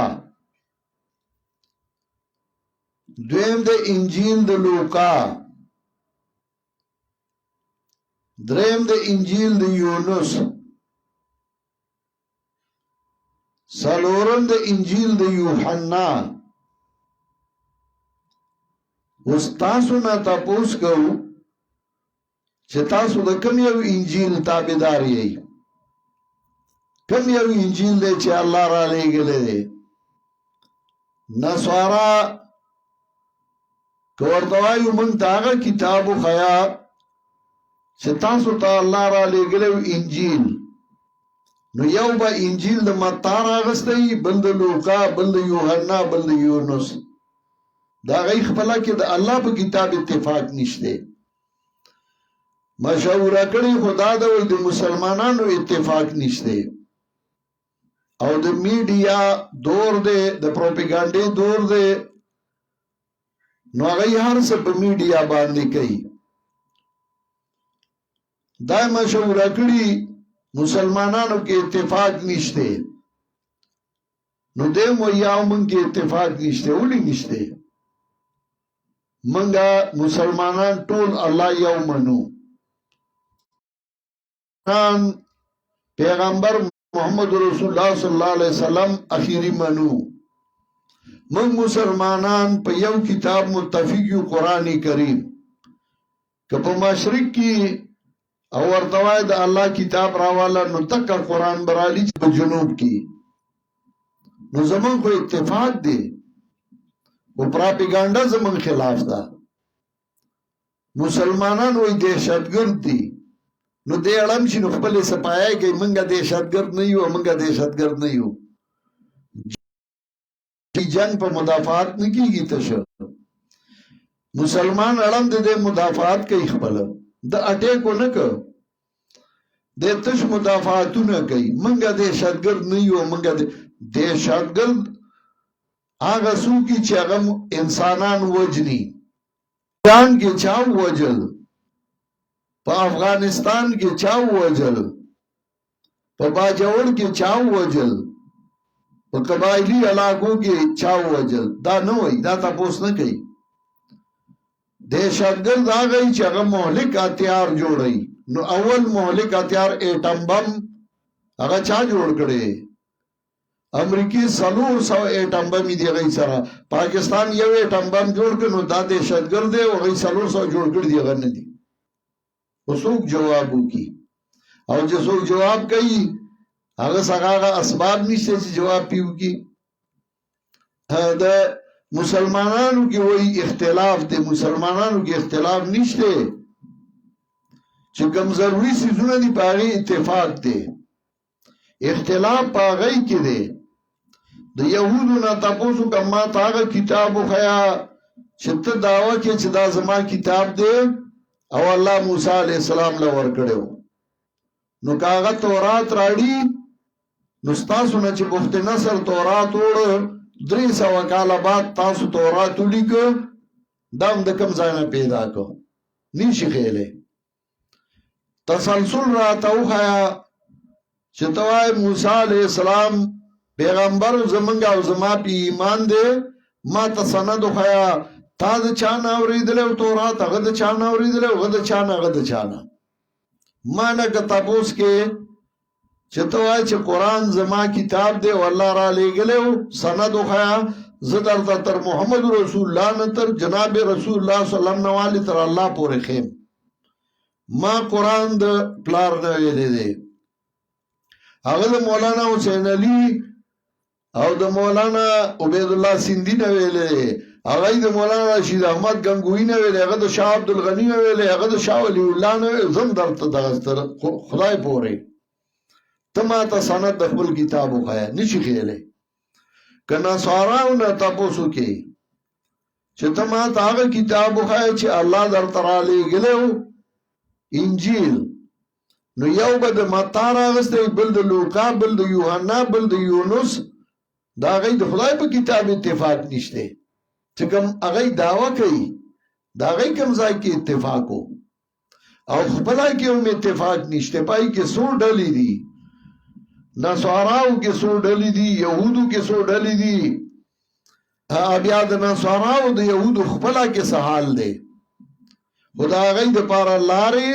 دویم د انجیل د لوقا دریم د انجیل د یونس سالورم د انجیل د یوحنا اوس تاسو نه تاسو کو چې تاسو د کوم یو انجیل تابعدار یې کوم یو انجیل دی چې الله را لېږلی دی نصارا که ورته وایو موږ ته هغه کتاب وښیه چې تاسو ته الله را لېږلی انجیل نو یو به انجیل د متا راغستی بل د لوقا بل د یوحنا بل د یونس دا غي خپله کې د الله په کتاب اتفاق نشته مشوره کړي خدا د مسلمانانو اتفاق نشته او د میډیا دور دی د پروپاګاندا دور دی نو هغه هر څه په میډیا باندې کوي دا مشوره کړي مسلمانانو کې اتفاق نشته نو دیم ویاو من کې اتفاق نشته ولې نشته منګه مسلمانان ټول الله یو منو پیغمبر محمد رسول الله صلی الله علیه وسلم اخیری منو من مسلمانان په یو کتاب متفق یو قرآن کریم که په مشرق کې او ورتوای د الله کتاب راواله نو تک قرآن برالی په جنوب کې نو زمون خو اتفاق دی او پراپګاندا زمون خلاف ده مسلمانان وې دهشتګرد دي نو دې اړم چې نو خپل سپایای کوي منګه دهشتګرد نه یو منګه دهشتګرد نه یو چې جنگ په مدافعات نه کیږي تاسو مسلمان اړم دې مدافعات کوي خپل د اٹیکو نه کو د تش مدافعاتونه کوي منګه دهشتګرد نه یو منګه دهشتګرد هغه څوک چې هغه انسانان وجني ایران کې چا وجل په افغانستان کې چا وجل په باجوړ کې چا وجل په قبایلی علاقو کې چا وجل دا نه وای دا تاسو نه کوي دهشتګرد هغه چې هغه مهلک هتیار جوړي نو اول مهلک هتیار اټم بم هغه چا جوړ کړي امریکای 300 اټم بم دی غي سره پاکستان یو اټم بم جوړ کړي نو دا دهشتګرد دی او غي 300 جوړ کړي دی غن دي وسوک جواب وکي او چې څوک جواب کوي هغه څنګه اسباب نشته چې جواب پیو کی دا مسلمانانو کې وای اختلاف دی مسلمانانو کې اختلاف نشته چې کوم ضروري سيزونه دي پاره اتفاق دی اختلاف پاره کې دی د يهودو نه تاسو کومه تاغه کتاب خیا چې ته داوا کې چې دا زما کتاب دی او الله موسی علیہ السلام له ور کړو نو کاغه تورات راړي نو تاسو نه چې بوخت نصر تورات وړ 300 کال بعد تاسو تورات ولیک دم د کم ځای نه پیدا کو نشي خېله تسلسل را توخیا چې توای موسی علیہ السلام پیغمبر زمنګ او زما په ایمان دی ما ته سند خیا تا د چا نه اورېدلی او تورات هغه د چا نه اورېدلی او هغه د چا نه هغه د چا نه. ما نه که تپوس کې چې ته وایې چې قرآن زما کتاب دی او الله را لېږلی و سند وښیه زه درته تر محمد رسول الله نه تر جناب رسول الله صلی الله علیه وسلم تر الله پورې ښیم. ما قرآن د پلار نه ویلی دی. هغه د مولانا حسین علي او د مولانا عبید الله سیندی نه ویلی دی. هغه د مولانا رشید احمد گنگوی نه ویلی. هغه د شاه عبدالغني نه ویلی. هغه د شاه ولی الله نه ویلی. زم درته دغه خدای پورې ته ما ته سند د خپل کتاب وښیه نشي ښیلی. که نصاراو نه تپوس وکړي چې ته ما ته هغه کتاب وښیه چې الله درته رالیږلی و انجیل، نو یو به د متا راغستی، بل د لوقا، بل د یوحنا، بل د یونس. د هغې د خدای په کتاب اتفاق نشته چې کوم هغې دعوه کوي د هغې کوم ځای کې اتفاق و او خپله کې هم اتفاق نشته. پای کې څو ډلې دي، نصاراو کې څو ډلې دي، یهودو کې څو ډلې دي. بیا د نصاراو د یهودو خپله کې څه حال دی. خو د هغې دپاره لارې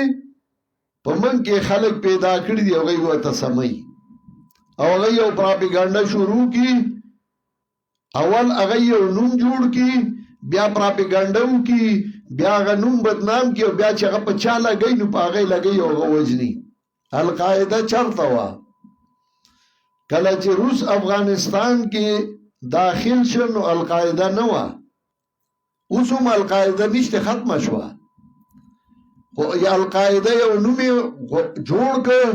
په منځ کې خلک پیدا کړي دي، هغوی ورته سموي او هغوی یو پراپیګانډه شروع کړي. اول هغوی یو نوم جوړ کړي، بیا پراپیګانډه وکړي، بیا هغه نوم بدنام کړي او بیا چې هغه په چا لګوي نو په هغې لګوي او هغه وژني. القاعده چرته وه؟ کله چې روس افغانستان کې داخل شو نو القاعده نه وه. اوس هم القاعده نشته، ختمه شوه. خو القاعده یو نوم جوړ کړ،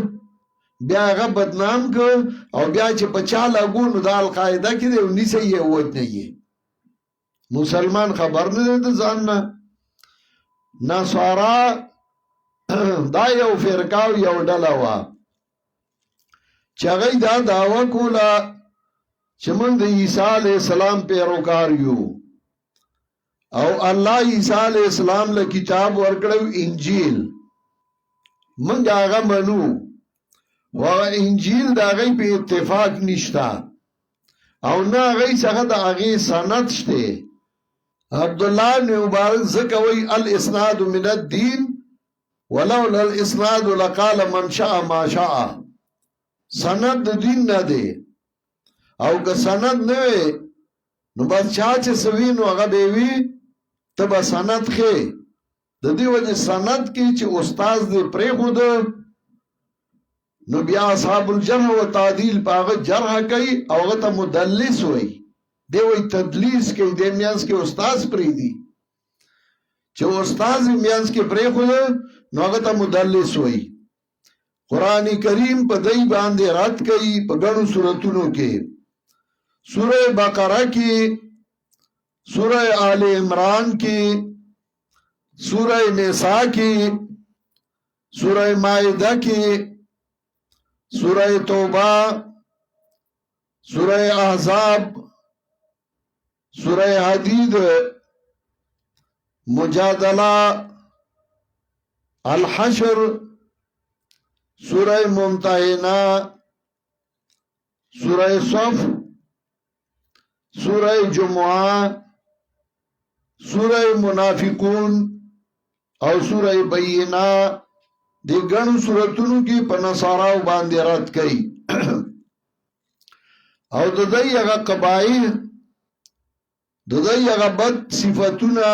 بیا هغه بدنام کړ او بیا چې په چا لګو نو دا القاعده کې دی نیسه یې وجنه یې. مسلمان خبر نه دی د ځان نه. نصارا دا یو فرقه او یو ډله وه چې هغوی دا دعوه کوله چې موږ د عیسی علیه السلام پیروکار یو او الله عیسی علیه السلام له کتاب ورکړی انجیل، موږ هغه منو. هغه انجیل د هغې په اتفاق نشته او نه هغې څخه د هغې سند شته. عبدالله بن مبارک ځکه وایي الاسناد من الدین ولولا الاسناد لقال من شاء ما شاء. سند د دین نه دی او که سند نه وي نو بس چا چې څه وي نو هغه به وي، ته به سند ښې. د دې وجې سند کې چې استاذ دې پرېښوده نو بیا اصحاب الجرح و تعدیل په هغه جرح کوي او هغه ته مدلس وایي. دی وایي تدلیس کوي، دې میانځ کې استاذ پرېږدي. چې استاذ یې میانځ کې پرېښوده نو هغه ته مدلس وایي. قرآن کریم په دی باندې رد کوي په ګڼو صورتونو کې. سوره بقره کې، سوره آل عمران کې، سوره نساء کې، سوره مائده کې، سوره توبه، سوره احزاب، سوره حدید، مجادله، الحشر، سوره ممتحنه، سوره صف، سوره جمعه، سوره منافقون او سوره بینه. دی ګڼو سورتونو کې په نصاراو باندې رد کوي او د دوی هغه قبایح، د دوی هغه بد صفتونه،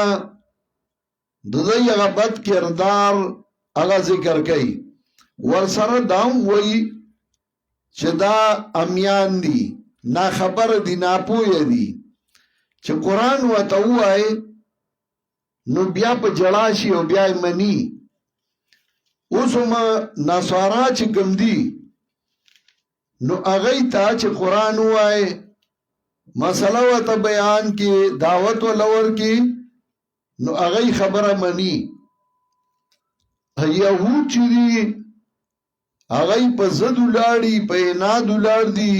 د دوی هغه بد کردار هغه ذکر کوي. ورسره دا هم وایي چې دا امیان دي، ناخبر دي، ناپوهه دي. چې قرآن ورته ووایي نو بیا په جړا شي او بیا یې مني. اوس هم نصارا چې کوم دي نو هغوی ته چې قرآن ووایي، مسله ورته بیان کې، دعوت ورله ورکړي نو هغوی خبره مني. یهود چې دي هغوی په ضد ولاړ دي، په عناد ولاړ دي.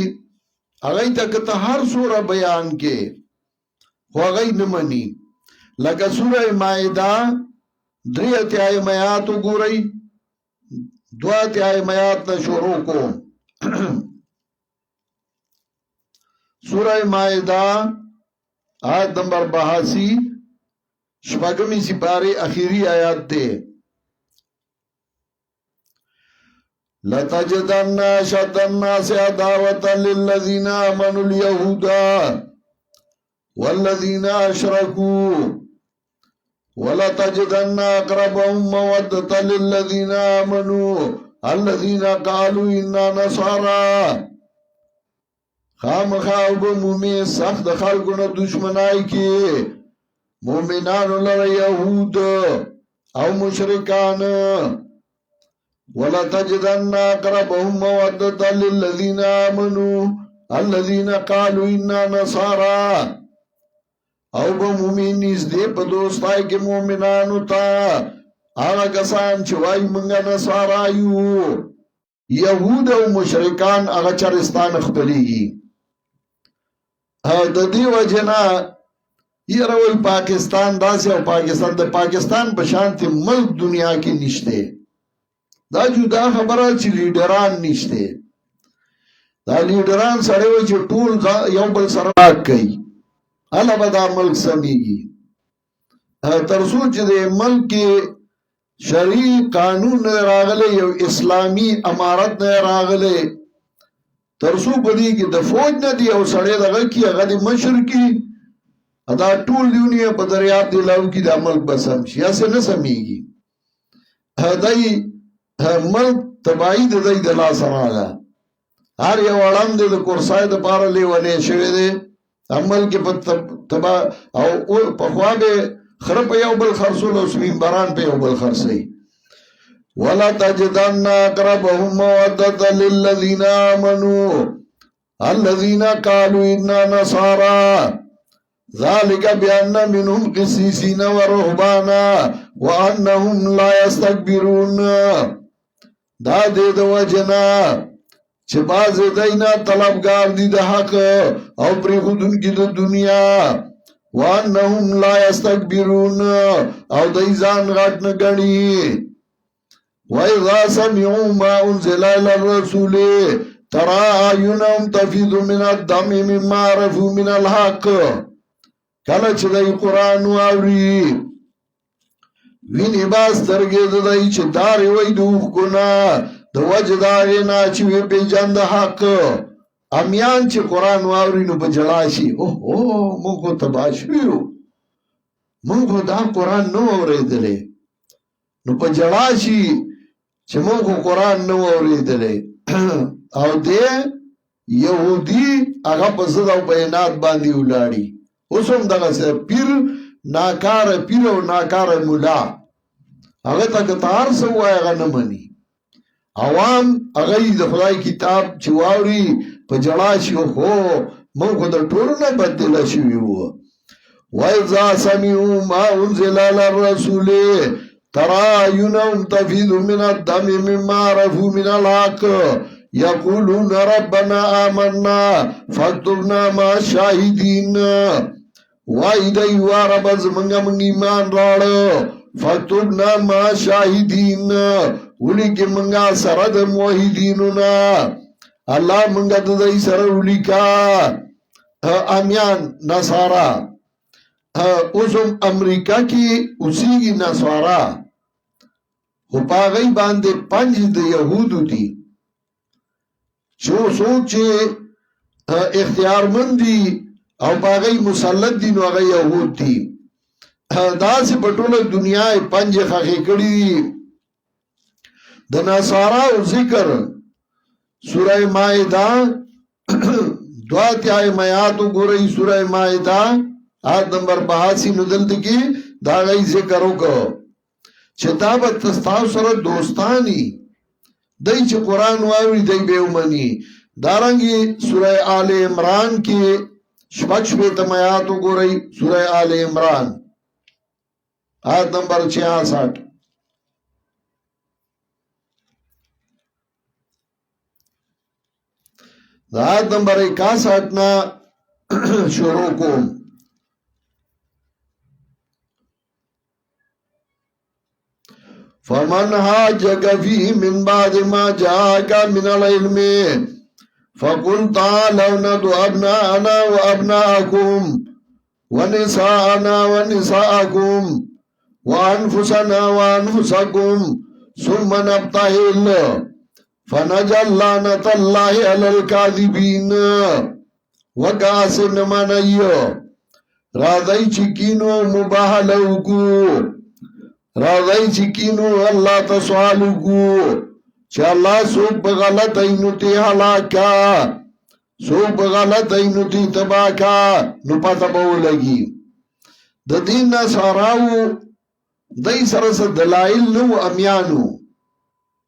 هغوی ته که ته هر سوره بیان کې خو هغوی نه مني. لکه سوره مائده 3 اتیایم آیات وګورئ، 2 اتیایم آیات نه شروع کوم. سوره مائده آیت نمبر 82 شپږمې سپارې اخیری آیات دی. لتجدن اشد الناس عداوة للذين آمنوا اليهود والذين اشركوا ولتجدن اقربهم مودة للذين آمنوا الذين قالوا إنا نصارى. خامخا به مومي سخت خلقنا دشمنائی کی مومنان لر یهود او مشرکان. ولتجدن اقربهم مودة للذين آمنوا الذين قالوا إنا نصارى. او به مومن نزدې په دوستای کې مومنانو ته هغه کسان چې وایي موږ نصارا یو. یهود او مشرکان هغه چرستان خپلېږي. د دې وجنا یره وی پاکستان داسې او پاکستان د پاکستان په شانتي ملک دنیا کې نشته. دا جدا خبره چې لیډران نشته. دا لیډران سره وي چې ټول یو بل سره کوي الا به دا ملک سمېږي. تر څو چې د ملک کې شرعي قانون نه راغلی یو اسلامی امارت نه راغلی تر څو په دې کې د فوج نه دی او سړی دغه کې هغه د مشر کې دا ټول دنیا په دریاب دی لاو کې د ملک بسم شي اسه نه سمېږي. دای ملک تباہی د دې د لاس راغله. هر یو اړم د کورسای د پاره لیونه شوی دی عمل کې په تبا او په خوا به خرپ یو بل خرصول او سوین باران په یو بل خرصي. ولا تجدن اقربهم مودة للذين آمنوا الذين قالوا إنا نصارى ذلك بأن منهم قسيسين ورهبانا وأنهم لا يستكبرون. دا دې د وجنا چې باز دینا طلبگار دي د حق او پری خودن کی د دنیا وانهم لا يستكبرون او دای ځان غټ نه غړي. وَإِذَا سَمِعُوا مَا أُنزِلَ إِلَى الرَّسُولِ تَرَى أَعْيُنَهُمْ تَفِيضُ مِنَ الدَّمْعِ مِمَّا عَرَفُوا مِنَ الْحَقِّ. کله چې دای قرآن واوري ویني باز سترګې د دای چې دار وي د حقونه د وجداري نه چې وی پیجن د حق. امیان چې قرآن واوري نو په جلا شي اوه موږ تباشیو موږ دا قرآن نو اورېدلې نو په جلا شي چې موږ قرآن نو اورېدلې. او دې يهودي هغه په زړه او بینات باندې ولاړی. اوس هم دغه پیر ناکار پیر او ناکار مولا هغه ته تار سو هغه نه مني. عوام هغه د خدای کتاب چې واوري په جړا شي هو موږ د ټولو نه بدل شي وو. وَإِذَا سَمِعُوا مَا أُنزِلَ إِلَى الرَّسُولِ تَرَى أَعْيُنَهُمْ تَفِيضُ مِنَ الدَّمْعِ مِمَّا عَرَفُوا مِنَ الْحَقِّ يَقُولُونَ رَبَّنَا آمَنَّا فَاكْتُبْنَا مَعَ الشَّاهِدِينَ. وای دی واره بز منگا منگ ایمان راڑو فاکتبنا ما شاہدین اولی که منگا سرد موحیدینونا اللہ منگا ددائی سر اولی کا امیان نصارا. اوسم امریکہ کی اسی کی نصارا خو پاغی بانده پنج د یهودو دی چو سوچے اختیار مندی او باغی مسلط دی نو هغه یهود دی. دا سه په ټوله دنیا پنځه خخې کړي دي. د نصارا او ذکر سوره مائده دواتیای میات وګورئ سوره مائده آیت نمبر 82 نو دلته کې دا غي ذکر وکړو چې دا به تاسو سره دوستانی دای چې قران واوري دای به ومني. دارنګي سوره آل عمران کې شپږ شپږم آیات وګورئ سوره آل عمران آیت نمبر 66. دا آیت نمبر 61 نا شروع کوم. فمن حاجك فيه من بعد ما جاءك من العلم فقل تعالوا ندعو أبناءنا وأبناءكم ونساءنا ونساءكم وأنفسنا وأنفسكم ثم نبتهل فنجعل لعنة الله على الكاذبين وقاسم منیو راضی چکینو مباحلو کو راضی چکینو اللہ تسوالو کو چا اللہ سوک بغلط اینو تی حلاکا سوک بغلط اینو تی تباکا نو پتا باو لگی دا دین نصاراو دی سرس دلائل نو امیانو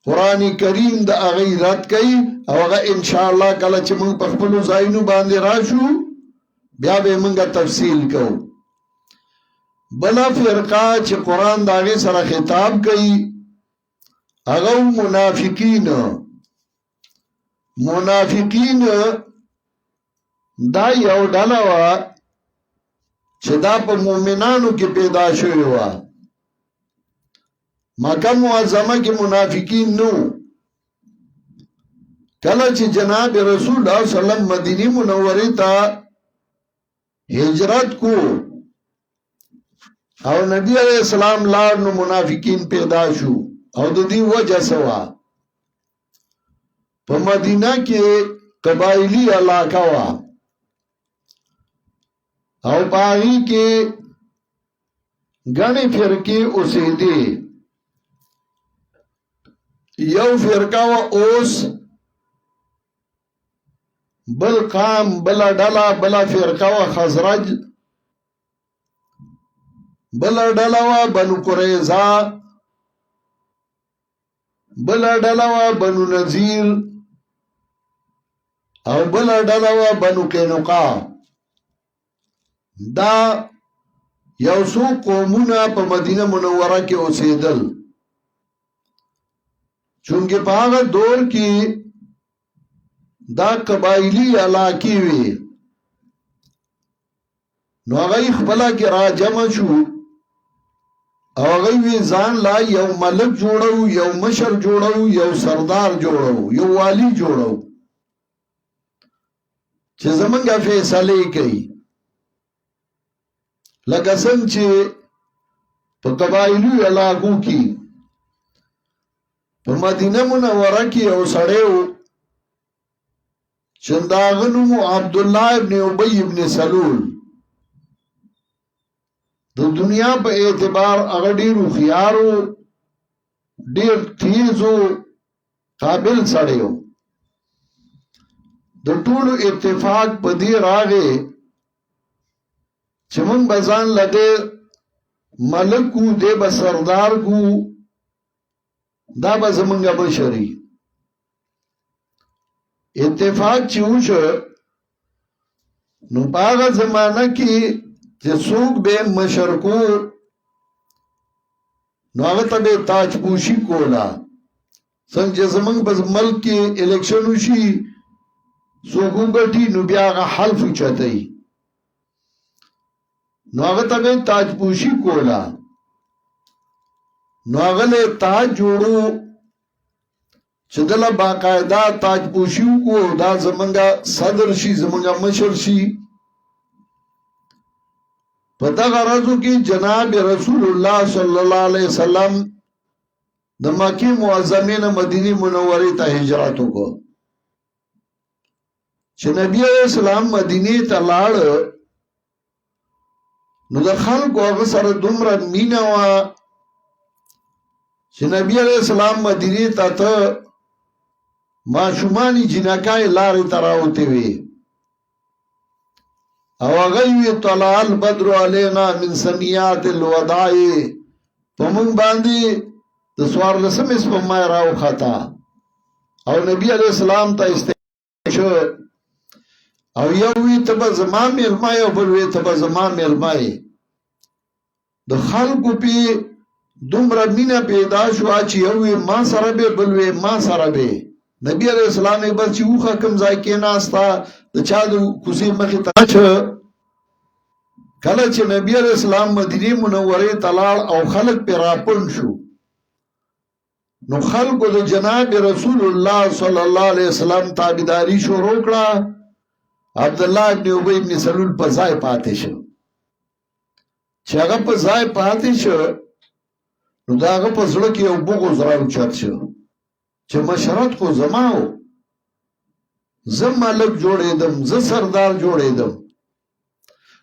قرآن کریم دا اغیرات کئی او اغا انشاءاللہ کلا چه منگ پخپلو زائنو باندے راشو بیا بے منگا تفصیل کو بلا فرقہ چه قرآن داغی سر خطاب کئی اغا منافقین دا یو ڈالوا چه دا پا مومنانو کی پیدا شوی وا مکہ معظمہ کی منافقین نو کلا چه جناب رسول اللہ صلی اللہ علیہ وسلم مدینی منوری تا ہجرت کو او نبی علیہ السلام لار نو منافقین پیدا شو او دی وجہ سوا پا مدینہ کے قبائلی علاقہ وا او پاہی کے گنے فرقے اسے دے یو فرقہ و اوس بل قام بلا ڈالا بلا فرقہ و خزرج بلا ڈالا و بنو قریظہ بلا ڈالا و بنو نذیر او بلا ڈالا و بنو قینقاع دا یو سو قومونا پا مدینہ منورہ کے اوسیدل چونکہ پاغا دور کی دا قبائلی علاقی وی نو اغای خبلا کی را جمع شو او اغای وی زان لا you Malik جوڑو you Mishra جوڑو you Sardar جوڑو you والی جوڑو چه زمنگا فیصلے کئی لکه څنګه چې په قبایلی علاقو کې په مدینه منوره کې یو سړی و چې د هغه نوم عبد الله ابن ابی ابن سلول د دنیا په اعتبار هغه ډیر هوښیار و ډیر تیز و قابل سړی و د ټولو اتفاق په دې راغی چې مونږ بزان لگے ملک کو دے با سردار کو دا با زمانگا بشری اتفاق چیوش نو پاگا زمانہ کی چه سوک بے مشر کو نو آگا تبے تاج پوشی کولا سنگ چه زمانگ بس ملک کی الیکشنو شی سوکو گٹی نو بیا آگا حلف چتای نو آگا تبے تاج پوشی کولا نو آگا لے تاج جوڑو چدل باقاعدہ تاج پوشیو کو دا زمانگا صدر شی زمانگا مشر شی پتہ غرضو کی جناب رسول اللہ صلی اللہ علیہ وسلم دا مکی معظمین مدینی منوری تا ہجراتو کو چه نبی علیہ السلام مدینی تا لار نو دا خلق و اغسر دمرا مینوا چه نبی علیہ السلام مدینی تا تا معشومانی جنکای لاری تراؤتے وی او اغیوی طلع البدر علینا من سنیات الودائی پمونگ باندی دسوار لسم اسم مائی راو خطا او نبی علیہ السلام تا استعشو او یووی تبا زمان میلمائی او بلوی تبا زمان میلمائی د خلقو پی دومره مینه پیدا شو چې یووی ما سره به بلوی ما سره به نبی علیہ السلام ایک بار چی اوخا کم زائی کے ناستا دا چا دو کسی مخی تاچ کلا چی نبی علیہ السلام مدینی منوری تلال او خلق پی راپن شو نو خلقو دا جناب رسول اللہ صلی اللہ علیہ وسلم تابداری شو روکڑا عبداللہ ابن عبی ابن سلول پزائی پاتے شو چې هغه په ځای پاتې شو نو دا هغه په زړه کې یو بغض راوچت شو چې مشرت خو زما و، زه ملک جوړېدم، زه سردار جوړېدم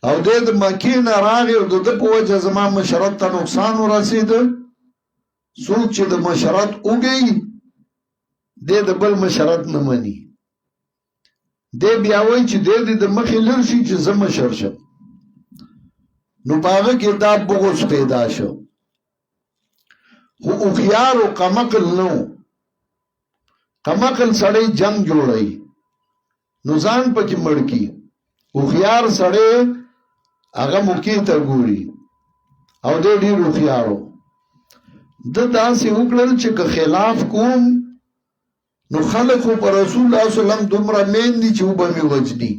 او دی د مکې نه راغی او د ده په وجه زما مشرت ته نقصان ورسېده. څوک چې د مشرت وګی دی د بل مشرت نه مني، دی بیا وایي چې دی د مخې لر شي چې زه مشر شم. نو په هغه کې دا بغض پیدا شو. خو هوښیار او قمقل نه و. قمقل سړی جنګ جوړوي نو ځان پکې مړ کي، هوښیار سړی هغه موقع ته ګوري او دی ډېر هوښیار و. ده داسې وکړل چې که خلاف کوم نو خلک خو په رسول الله صلی الله علیه وسلم دومره مین دي چې وبه مې وجني،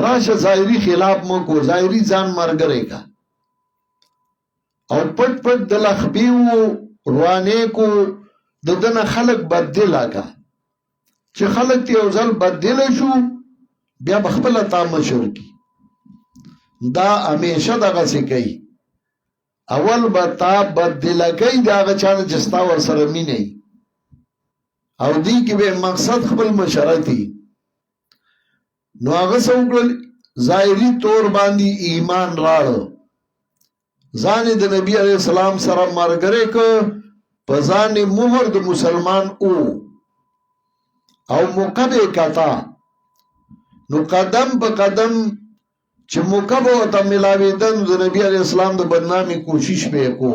راشه ظاهري خلاف مو کو، ظاهري ځان ملګری کا. او پټ پټ د لخبي و روانې کو، د دنه خلک بدله کا چې خلک ته یو ځل بدله شو بیا به خپله تا مشر کی. دا همیشه دغسې کوي، اول به تا بدله کوي د هغه چا نه چې ستا ورسره مینه وي او دی کې به مقصد خپل مشرتي. نو هغه څه وکړل، ظاهري طور باندې ایمان راړو، ځان د نبی علیه السلام سره ملګری که، په ځان مهر د مسلمان او موقع به کتا. نو قدم په قدم چې موقع به ورته ملاوېده نو د نبي علیه السلام د بدنامي کوشش به یې کو.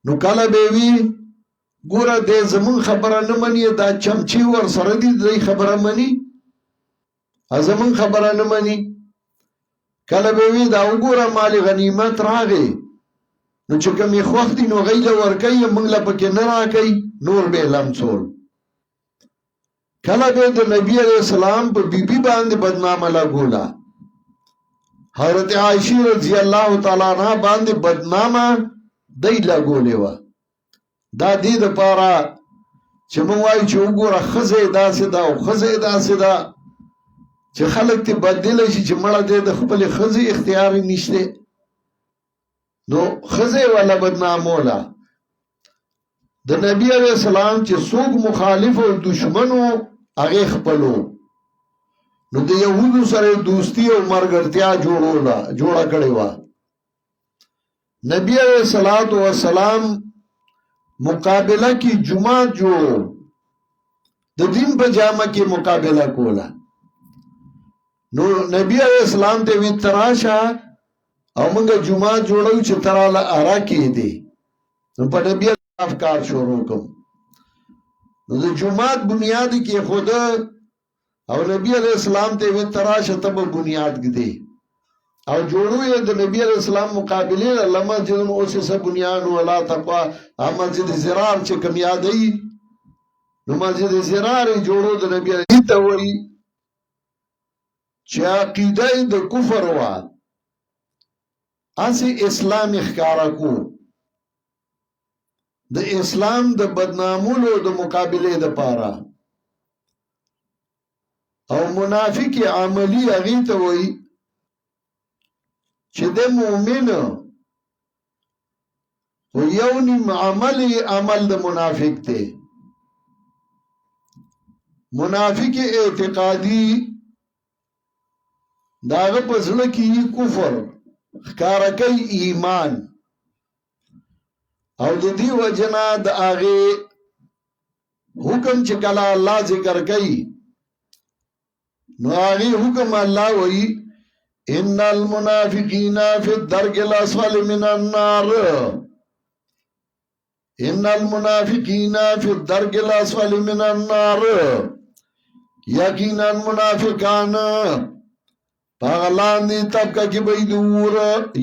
نو کله به وي ګوره دی زمونږ خبره نه مني، دا چمچې ورسره دي دی خبره مني، زمونږ خبره نه مني. کله به وي دا وګوره مال غنیمت راغی نو چې کوم یې خوښ دي نو هغوی له ورکوي، موږ له پکې نه راکوي، نور به یې لمڅول. کله به د نبي علیه السلام په بیبي باندې بدنامه لګوله، حضرت عایشې رضی الله تعالی عنها باندې بدنامه دی لګولې وه. دا دې دپاره چې موږ وایو چې وګوره ښځه یې داسې ده او ښځه یې داسې ده چې خلک ته بدله شي چې مړه دی د خپلې ښځې اختیار یې نشته. نو ښځه یې وله بدناموله. د نبي علیه السلام چې څوک مخالف او دشمن و هغې خپلو، نو د یهودو سره دوستي او ملګرتیا جوړه کړې وه. نبي علیه السلام مقابله کې جماعت جوړو، د دین په جامه کې مقابله کوله. نو نبی علیہ السلام ته وی تراشه او موږ جماعت جوړو چې تراله ارا کې دي. نو په نبی افکار شروع کوم، نو د جماعت بنیاد کې خود او نبی علیہ السلام ته وی تراشه ته بنیاد کې دي او جوړو یې د نبی علیہ السلام مقابله لمه چې اوسه بنیاد ولا تقوا مسجد زرار چې کوم یادې نو مسجد زرار جوړو د نبی علیہ ته وی چې عقیده د کفر وا اسی اسلام اخکارا کو، د اسلام د بدنامولو د مقابله د پاره. او منافق عملی هغه ته وای چې د مؤمن او یو نیم عمل د منافق ته. منافق اعتقادي داغه په زړه کې کفر ښکارا کوي ایمان، او د دې وجنا د هغه حکم چې کله الله ذکر کوي نو هغه حکم الله وایي ان المنافقین فی الدرک الاسفل من النار، ان المنافقین فی الدرک الاسفل من النار، یقینا منافقان پاغلان دی طبقہ کی بئی دور.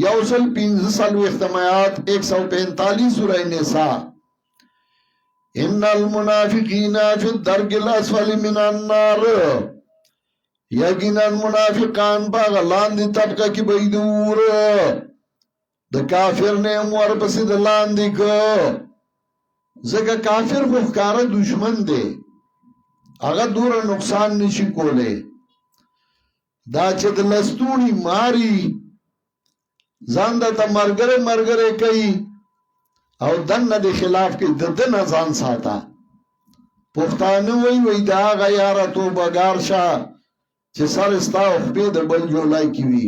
یوصل 5 اختمایات 145 سورہ نساء. ان المنافقین فی الدرک الاسفل من النار، یقینا منافقان پاغلان دی طبقہ کی بئی دور. د کافر نے امور پسی دلان دی کو زکا کافر خوخکار دشمن دے، اگا دور نقصان نشی کولے. دا چې د لستونی ماری ځان د مرګره مرګره کوي او دنه د خلاف کې د دنه ځان ساته پښتانه وی دا غیاره توبګار شه چې سر ستا او خپې د بل جولای کی وي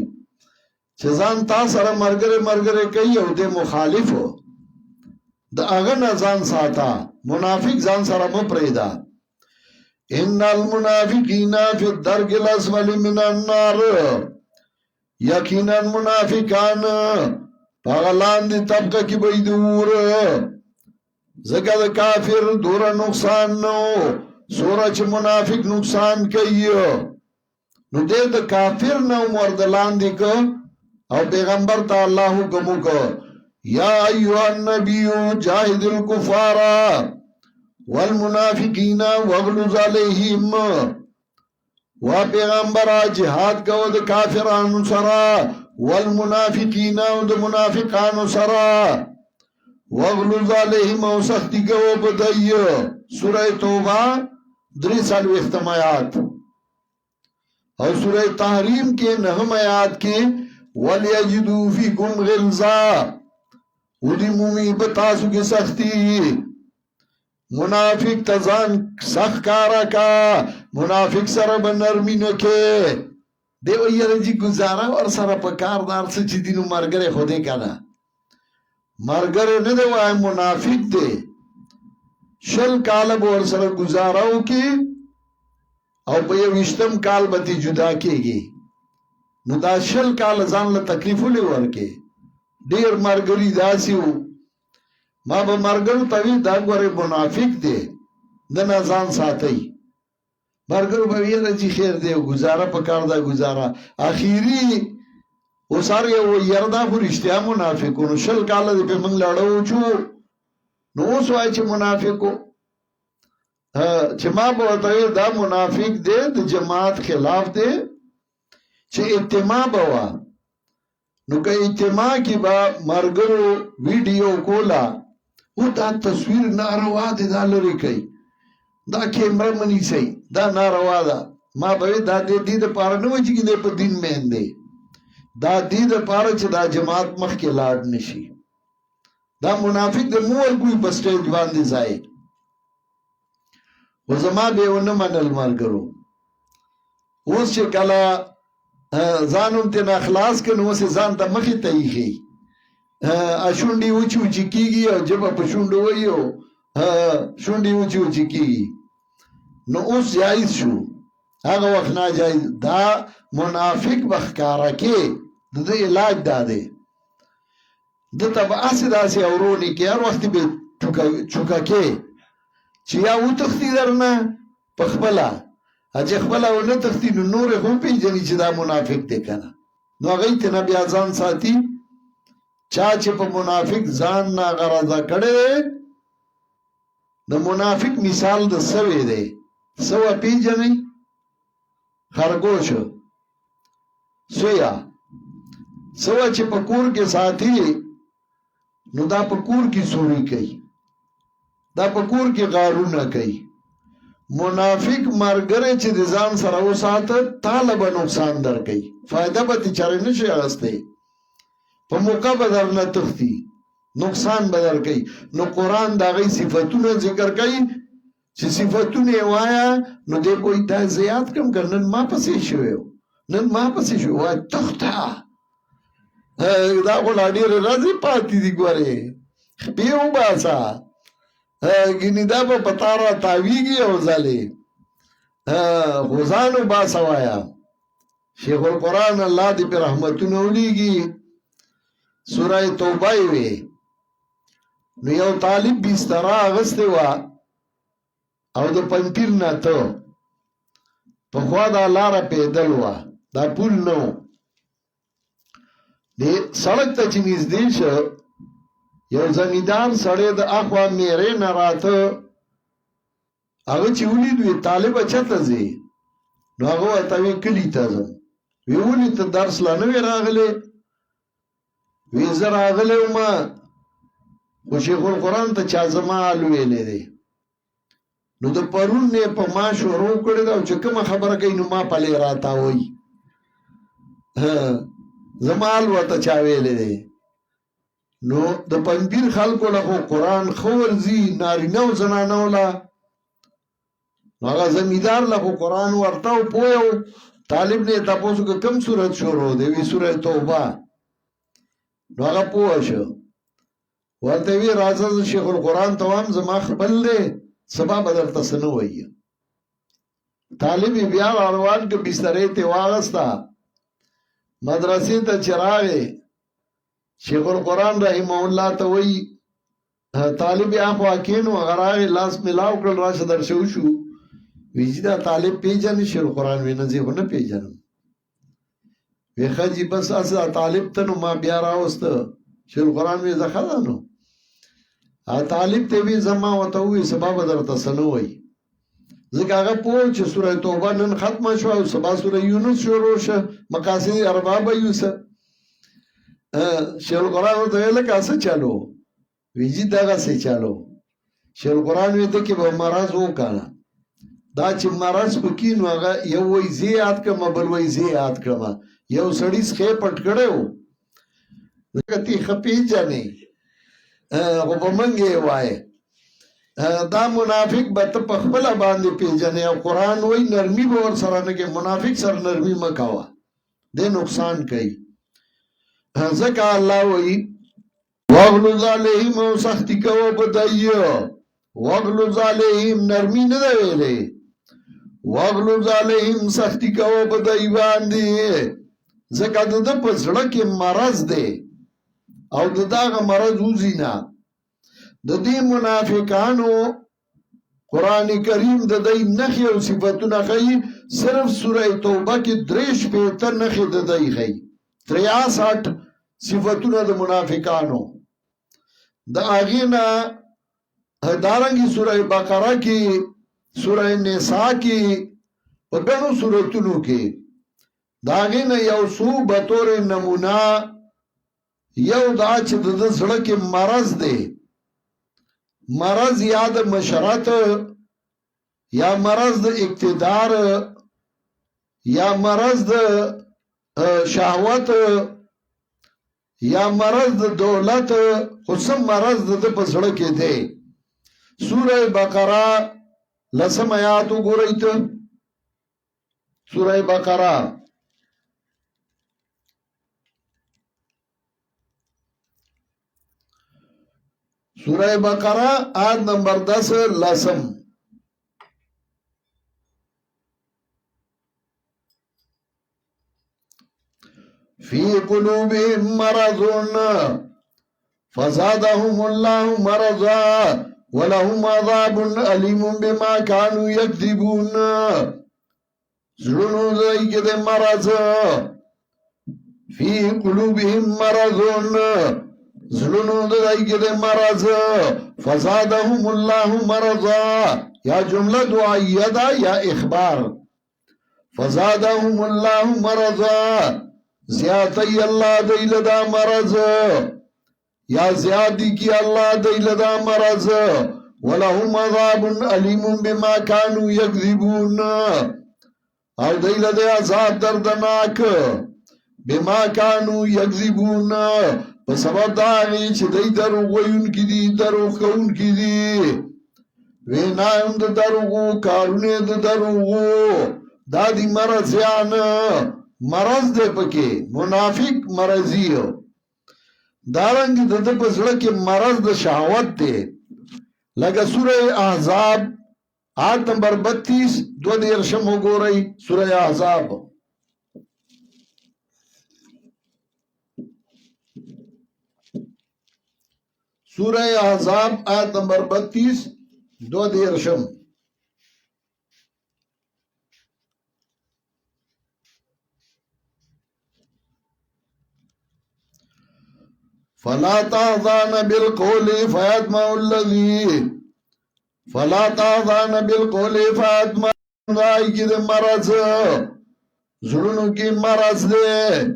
چې ځان تا سره مرګره کوي او د مخالفو د هغه نه ځان ساته منافق ځان سره مو پرېدا ان المنافقین فی الدرک الاسفل من النار یقینا منافقان پاغلان دی طبقه کی بی دور زکا دا کافر دور نقصان نو سورا چه منافق نقصان کئی نو دیر دا کافر نو مردلان دی که او پیغمبر تا اللہ حکمو که یا ایوہ النبیو جاہد الکفارا والمنافقین واغلوز علیہم و پیغمبر جہاد کو دا کافرانو سرا والمنافقین و دا منافقانو سرا واغلوز علیہم و سختی کو بدئی سورہ توبہ 3 اختمایات اور سورہ تحریم کے 9 آیات کے وَلْيَجِدُوا فِيكُمْ غِلْظَةً ودی مومی بتاسو کی سختی منافق تزان سخت کارا کا منافق سر بنرمی نکے دیو یره جی گزارا اور سر پکاردار سے چی دینو مرگره خوده کنا مرگره نده وای منافق ده شل کال بور سر گزاراو کی او بیا وشتم کال بتی جدا کیگی نو دا شل کال ځان له تکلیفو لی ورکه ډیر مرګري داسیو ما به مرګرو توی دا ګوره منافق دی دنه ځان ساتي مرګرو به ویره چې خیر دی گزاره پکار دا گزاره اخیری وسار یو يردا خو رښتیا منافقونو شل کال دی په موږ لړو چو نو اوس وای چې منافقو چې ما به توی دا منافق دی د جماعت خلاف دی چې اجتماع بوا نو که اجتماع کی با مرګرو ویډیو کولا او دا تصویر ناروا دي دا لري کوي دا کیمرا منی سي دا ناروا ده ما به دا دې د پاره نو چې دې په دین مهندې دا دې د پاره چې دا جماعت مخ کې لاړ نشي دا منافق د مور کوئی په سټیج باندې ځای و زما به ونه منل مرګرو اوس چې کله ځانون ته اخلاص کنو سه ځان ته مخې ته یې اشونډي وچی وچی کیږي او جبه په شونډو وایو شونډي وچی وچی کیږي نو اوس جایز شو هغه وخت ناجایز دا منافق بخکارا کې د علاج داده د تبع اساس اورونی کې هر وخت به چوکا کې چې یا و تختی درنه پخپلا اجه خپل او نه تختی نو نور هم پیژني چې دا منافق دی کنه نو هغه ته نبی ځان ساتي چا چې په منافق ځان نه غرضه کړي د منافق مثال د سوي دی سو پیژني خرګوش سویا سو چې په کور کې ساتي نو دا په کور کې سوري کوي دا په کور کې غارونه کوي منافق مرګره چې د ځان سره وساته طالب نقصان درکې فائدہ به چاره نشي اغسته په موقع بدر نه تختی نقصان بدر کوي نو قران دا غي صفاتونه ذکر کوي چې صفاتونه وایا نو دې کوئی دا زیات کم کرنن ما پسې شوو نن ما پسې شو وای تخته دا غلاډي راځي پاتې دي ګوره خپيو باسا گینی دا با پتارا تاویگی او زالی خوزانو با سوایا شیخ القرآن اللہ دی پر رحمتون اولیگی سورہ توبائی وی نو یو طالب بیسترا آغستے وا او دا پنپیر نا تو پخوا دا لارا پیدل وا دا پول نو دی سڑک تا چنیز دیش یو زمیدار سړی د اخوا میرې نه راته هغه چې ولیدوی طالب چته ځي نو هغه ورته وی کلي ته ځم وی ولې ته درس لا نه وی راغلی وی زه راغلی وم خو شیخ القرآن ته چا زما حال ویلی دی نو د پرون نه په ما شروع کړی دا چې کومه خبره کوي نو ما پلې راته وایي زمال ورته چا ویلې دی نو د پنځیر خلکو له قرآن خورځي نارینه او زنانه له هغه زمیدار له قرآن ورته او پویو طالب نه تاسو کوم سورۃ شروع دی وی سورۃ توبه نو هغه پوه شو ورته وی راځه شیخ القرآن توام زما خپل دی سبا بدر تسنو وی طالب بیا روان کې بسترې ته واغستا مدرسې ته چراغې شیخ القرآن رحمه الله ته وی طالب اخو اکینو غراغ لاس ملاو کړل راشه درشو شو ویجی دا طالب پیجن شیخ القرآن وی نزی خو نه پیجنم وی خجی بس اسا طالب تنو ما بیا راوست شیخ القرآن وی زخدانو طالب ته وی زما وته وی سبا بدر تسنو وی ځکه هغه پوه چې سوره توبه نن ختمه شو او سبا سوره یونس شروع شه مقاصد اربعه به یوسه شیخ القرآن ورته ویل کاسه چالو ویجی دغه سه چالو شیخ القرآن وی ته کې به مرض وکړه دا چې مرض پکې نو هغه you we زیات کړه bill we زیات کړه you سړی ښه پټ کړو کتی خپې جنې او په منګي وای دا منافق به ته په خپل باندې پیژنې او قرآن وای نرمي به ور سره نه کې منافق سره نرمي مکوا د نقصان کوي ځکه الله وای واغلظ علیهم او سختی کوو بدایو واغلظ علیهم نرمي نه دی ویلې واغلظ علیهم سختی کوو بدای باندې ځکه د په زړه کې مرض دی او دغه مرض وزینا د دې منافقانو قران کریم د دې نخي او صفاتونه کوي صرف سوره توبه کې دریش په تر نخي د دې کوي 63 صفاتونه د منافقانو د اغینا دارنګي سوره بقره کې سوره نساء کې او بنو سورتونو کې داغینا یو سو به تور نمونه یو دا چې د زړه کې مرض دی مرض یا د مشرت یا مرض د اقتدار یا مرض د شهوت یا مرض د دولت خصم مرض د پسړه کې دی سوره بقره لسم آیات وګورئ ته سوره بقره سورہ بقرہ آیت نمبر 10 لسم فی قلوبهم مرض فزادهم الله مرضا ولهم عذاب علیم بما كانوا یکذبون زړونو دای کې د مرض فی قلوبهم مرض زلونو دای کې د مرض فزادهم الله مرضا یا جمله دعائیه ده یا اخبار فزادهم الله مرضا زیاتی الله دیل دا مرض یا زیادی کی الله دیل دا مرض ولهم عذاب علیم بما كانوا یکذبون او دیل دا عذاب دردناک بما كانوا یکذبون په سبب دا چې دای دروغ وایونکي دي دروغ کوونکي دي وینایم د دروغو کارونه د دروغو دا دی مرضیان مرض دی پکې منافق مرضیو دارنګ د په زړه کې مرض د شهوت دی لکه سوره احزاب آیت نمبر 32 12 وګورئ سوره احزاب سورہ احزاب آیت نمبر 32 12 فلا تحزن بالقول فيطمع الذي فلا تحزن بالقول فيطمع الذي د مرض زړونو کې مرض دی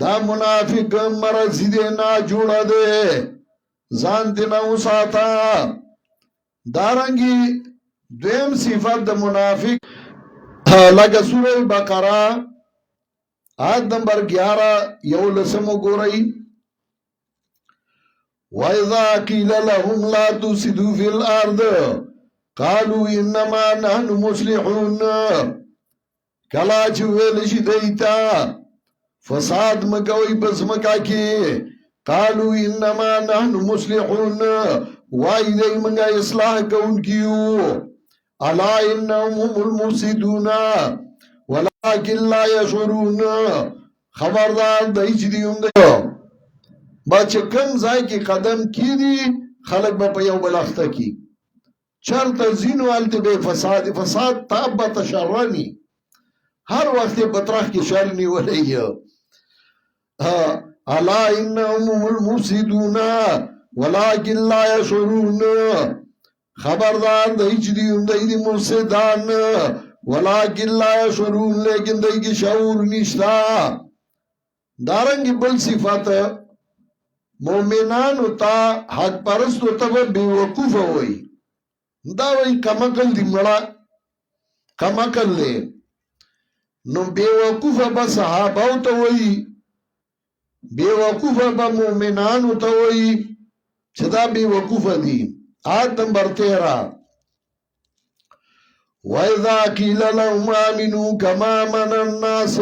دا منافق مرض دی نه جوړه دی ځان دې نه وساته دارنګي دویم صفات د منافق لکه سوره بقره آیت نمبر 11 یو لسمو گو رئی وَإِذَا قِيلَ لَهُمْ لَا تُفْسِدُوا فِي الْأَرْضِ قَالُوا إِنَّمَا نَحْنُ مُصْلِحُونَ کلا چې ویل شي دیتا فساد مکوئی بس مکا کی قالوا انما نحن مصلحون وائی دی منگا اصلاح کون کیو الا انهم هم المفسدون ولكن لا يشعرون خبردار دای چې دی هم با چې کم ځای کې قدم کی دی خلق به په یو بلخته کی چرته زینو الته به فساد تاب تشرنی هر وخت بطرح کی شر نیولې الا انهم هم المفسدون ولكن لا يشعرون خبردار دای چې دی هم دی مفسدان ولكن لا يشعرون لیکن دای کی شعور نشتا دارنګ بل صفات مومنانو تا حق پرستو ته بے وقوف وای دا وای کمکل دی مړه کمکل له نو بے وقوف به صحابه ته وای بے وقوف به مومنانو ته وای چې دا بے وقوف دي آیت نمبر 13 وَإِذَا قِيلَ لَهُمْ آمِنُوا كَمَا آمَنَ النَّاسُ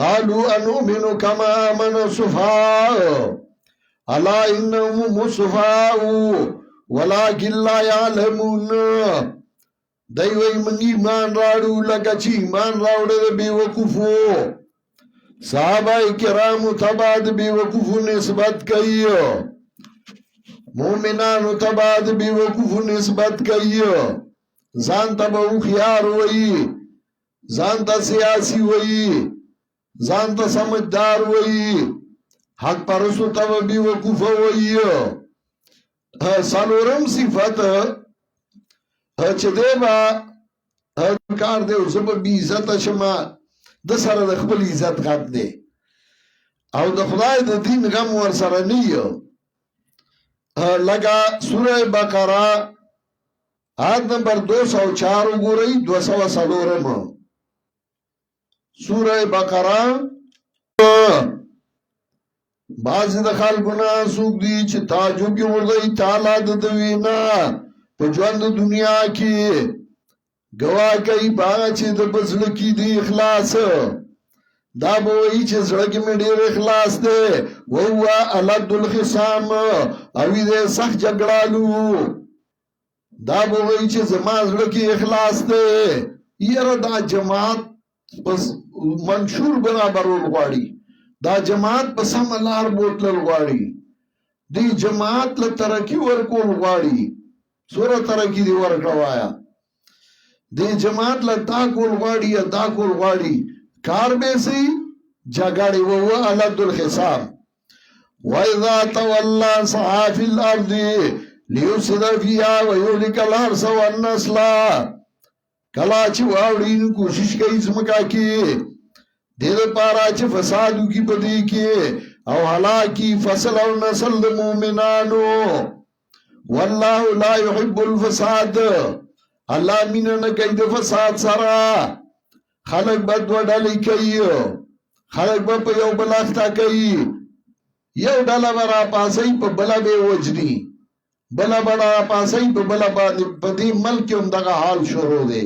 قَالُوا أَنُؤْمِنُ كَمَا آمَنَ السُّفَهَاءُ أَلَا إِنَّهُمْ هُمُ السُّفَهَاءُ وَلَكِنْ لَا يَعْلَمُونَ دای وای موږ ایمان راړو لکه چې ایمان راوړل بے وقوفو صحابه کرام تبع د بے وقوفو نسبت کوي مومنانو تبع د بے وقوفو نسبت کوي ځان ته به خيار وای ځان ته سیاسي وای ځان ته سمجھدار وای حق پرستو ته به وقوف وای سالورم صفات چې دیبا کار دی او زب بی عزت شما د سره د خپل عزت غټ دی او د خدای د دین غم ور سره نه یو لگا سوره بقره آیت نمبر 204 وګورئ 204 سوره بقره باز د خلکونه سوق دي چې تعجب کې ورته تعالی د دوینا په ژوند دنیا کې گواه کوي باغ چې د بزړ کې دی اخلاص دا به وایي چې زړه کې مې ډېر اخلاص دی وهو الد الخصام او دې سخت جګړالو دا به وایي چې زما زړه کې اخلاص دی یره دا جماعت بس منشور برابرول غواړي دا جماعت په سم لار بوتل غواړي دی جماعت له ترقی ورکول غواړي سوره ترقی دی ورکوایا دی جماعت له تا کول غواړي دا کول غواړي کار به سي جګړې وو الد الحساب واذا تولى صحاف الارض ليفسد فيها ويهلك الحرث والنسل کلا چې واوړین کوشش کوي زمکا کې دې لپاره چې فساد کی پدې کې او هلاکی فصل او نسل د مؤمنانو والله لا يحب الفساد الله مين نه کوي د فساد سره خلق بد وډلې کوي خلق په یو بل اختا کوي یو ډله ورا پاسې په بلا به وجني بلا بڑا پاسې په بلا باندې په دې ملک هم دغه حال شروع دی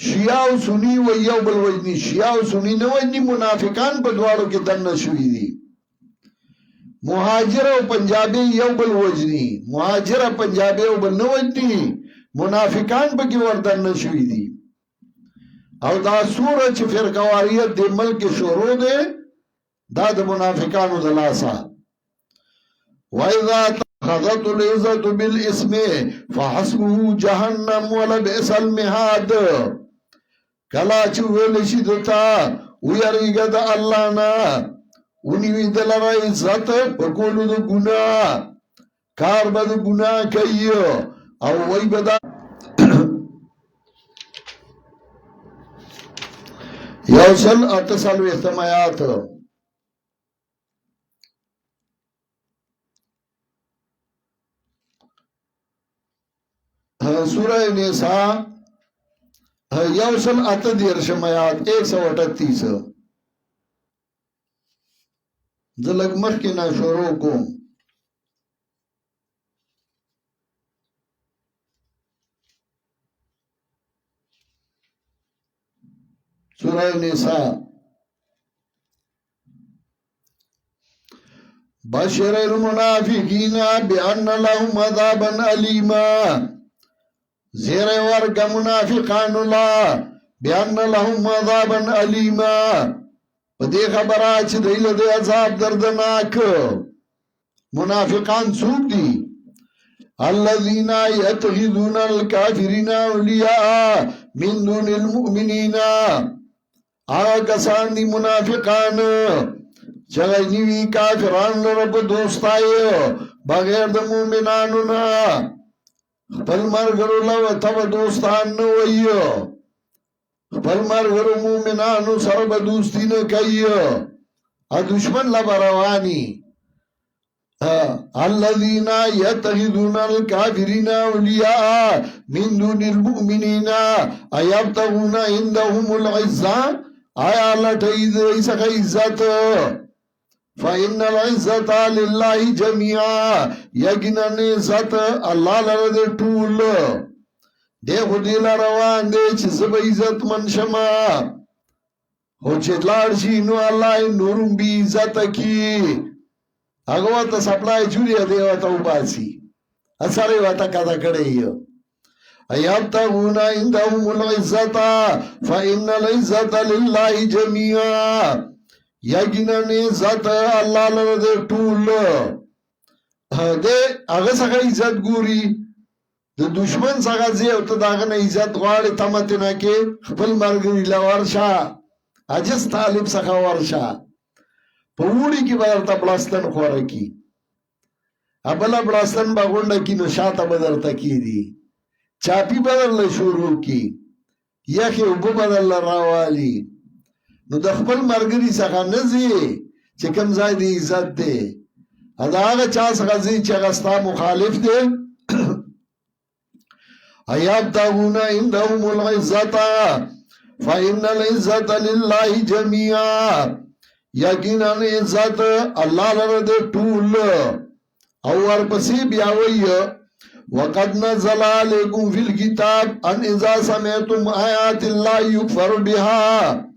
شیعه او سنی و یو بل وجني شیعه او سنی نه وجني منافقان په دواړو کې دنه شوي دي مهاجر او پنجابي یو بل وجني مهاجر پنجابي او بل نه وجني منافقان په کې وردن شوي دي او دا سوره چې فرقواریت د ملک شروع ده دا د منافقانو د لاسه وَإِذَا خَذَتُ الْعِزَّةُ بِالْإِسْمِ فَحَسْبُهُ جَهَنَّمُ وَلَبِئْسَ الْمِهَادُ کلا چې ویل شي دتا ویریګه د الله نه ونیوي دلاره عزت په کولو د ګناه کار به د ګناه کوي او وای بدا یوصل اتصال و احتمایات سورہ نساء یوصل اته دیرشم آیات 138 زه لږ مخکې نه شروع کوم. سورہ نساء بشر المنافقین بأن لهم عذابا علیما زیر ورگ منافقان اللہ بأن لهم عذابا علیما پدې خبره چې دیل د عذاب دردناک. منافقان څوک دي؟ الذين يتخذون الكافرين اولیاء من دون المؤمنین. هغه کسان دي منافقان چې نیوي کافران لره په دوستای بغیر د مؤمنانو نه. خپل مرګرو له تب دوستان نه وایو، خپل مرګرو مؤمنانو سره به دوستی نه کوي، ا دشمن لا رواني. الذين يتخذون الكافرين اولیاء من دون المؤمنین ایبتغون عندهم العزة. آیا لټی دې څخه عزت؟ فإن العزة لله جميعا. یقینا عزت الله لره دې ټول. دې خو دې روان دې چې زب عزت منشما هو چې لاړ شي نو الله نورم بي عزت کی. هغه ته سپلای جوړي دی وته وباسي اثر وته کدا کړی. ایبتغون عندهم العزة فإن العزة لله جميعا. یقینا عزت الله لره دې ټول. دې هغه څنګه عزت ګوري د دشمن څنګه زی او ته داغه نه عزت غواړي تمته نه کې خپل مرګري لورشا عجز طالب څنګه ورشا په وړي کې بدلته بلاستن خوره کی ابل بلاستن باغونډه کې نو شاته بدلته کی دي چاپی بدل شروع کی یخه وب بدل راوالی. نو د خپل مرګري څنګه نزي چې کوم ځای دی عزت دی ادا هغه چا څنګه زی چې غستا مخالف دی. ایبتغون عندهم العزة فإن العزة لله جميعا. یقینا عزت الله لره دې ټول. او ورپسې بیا وایي وقد نزل عليكم في الكتاب ان اذا سمعتم آيات الله يكفر بها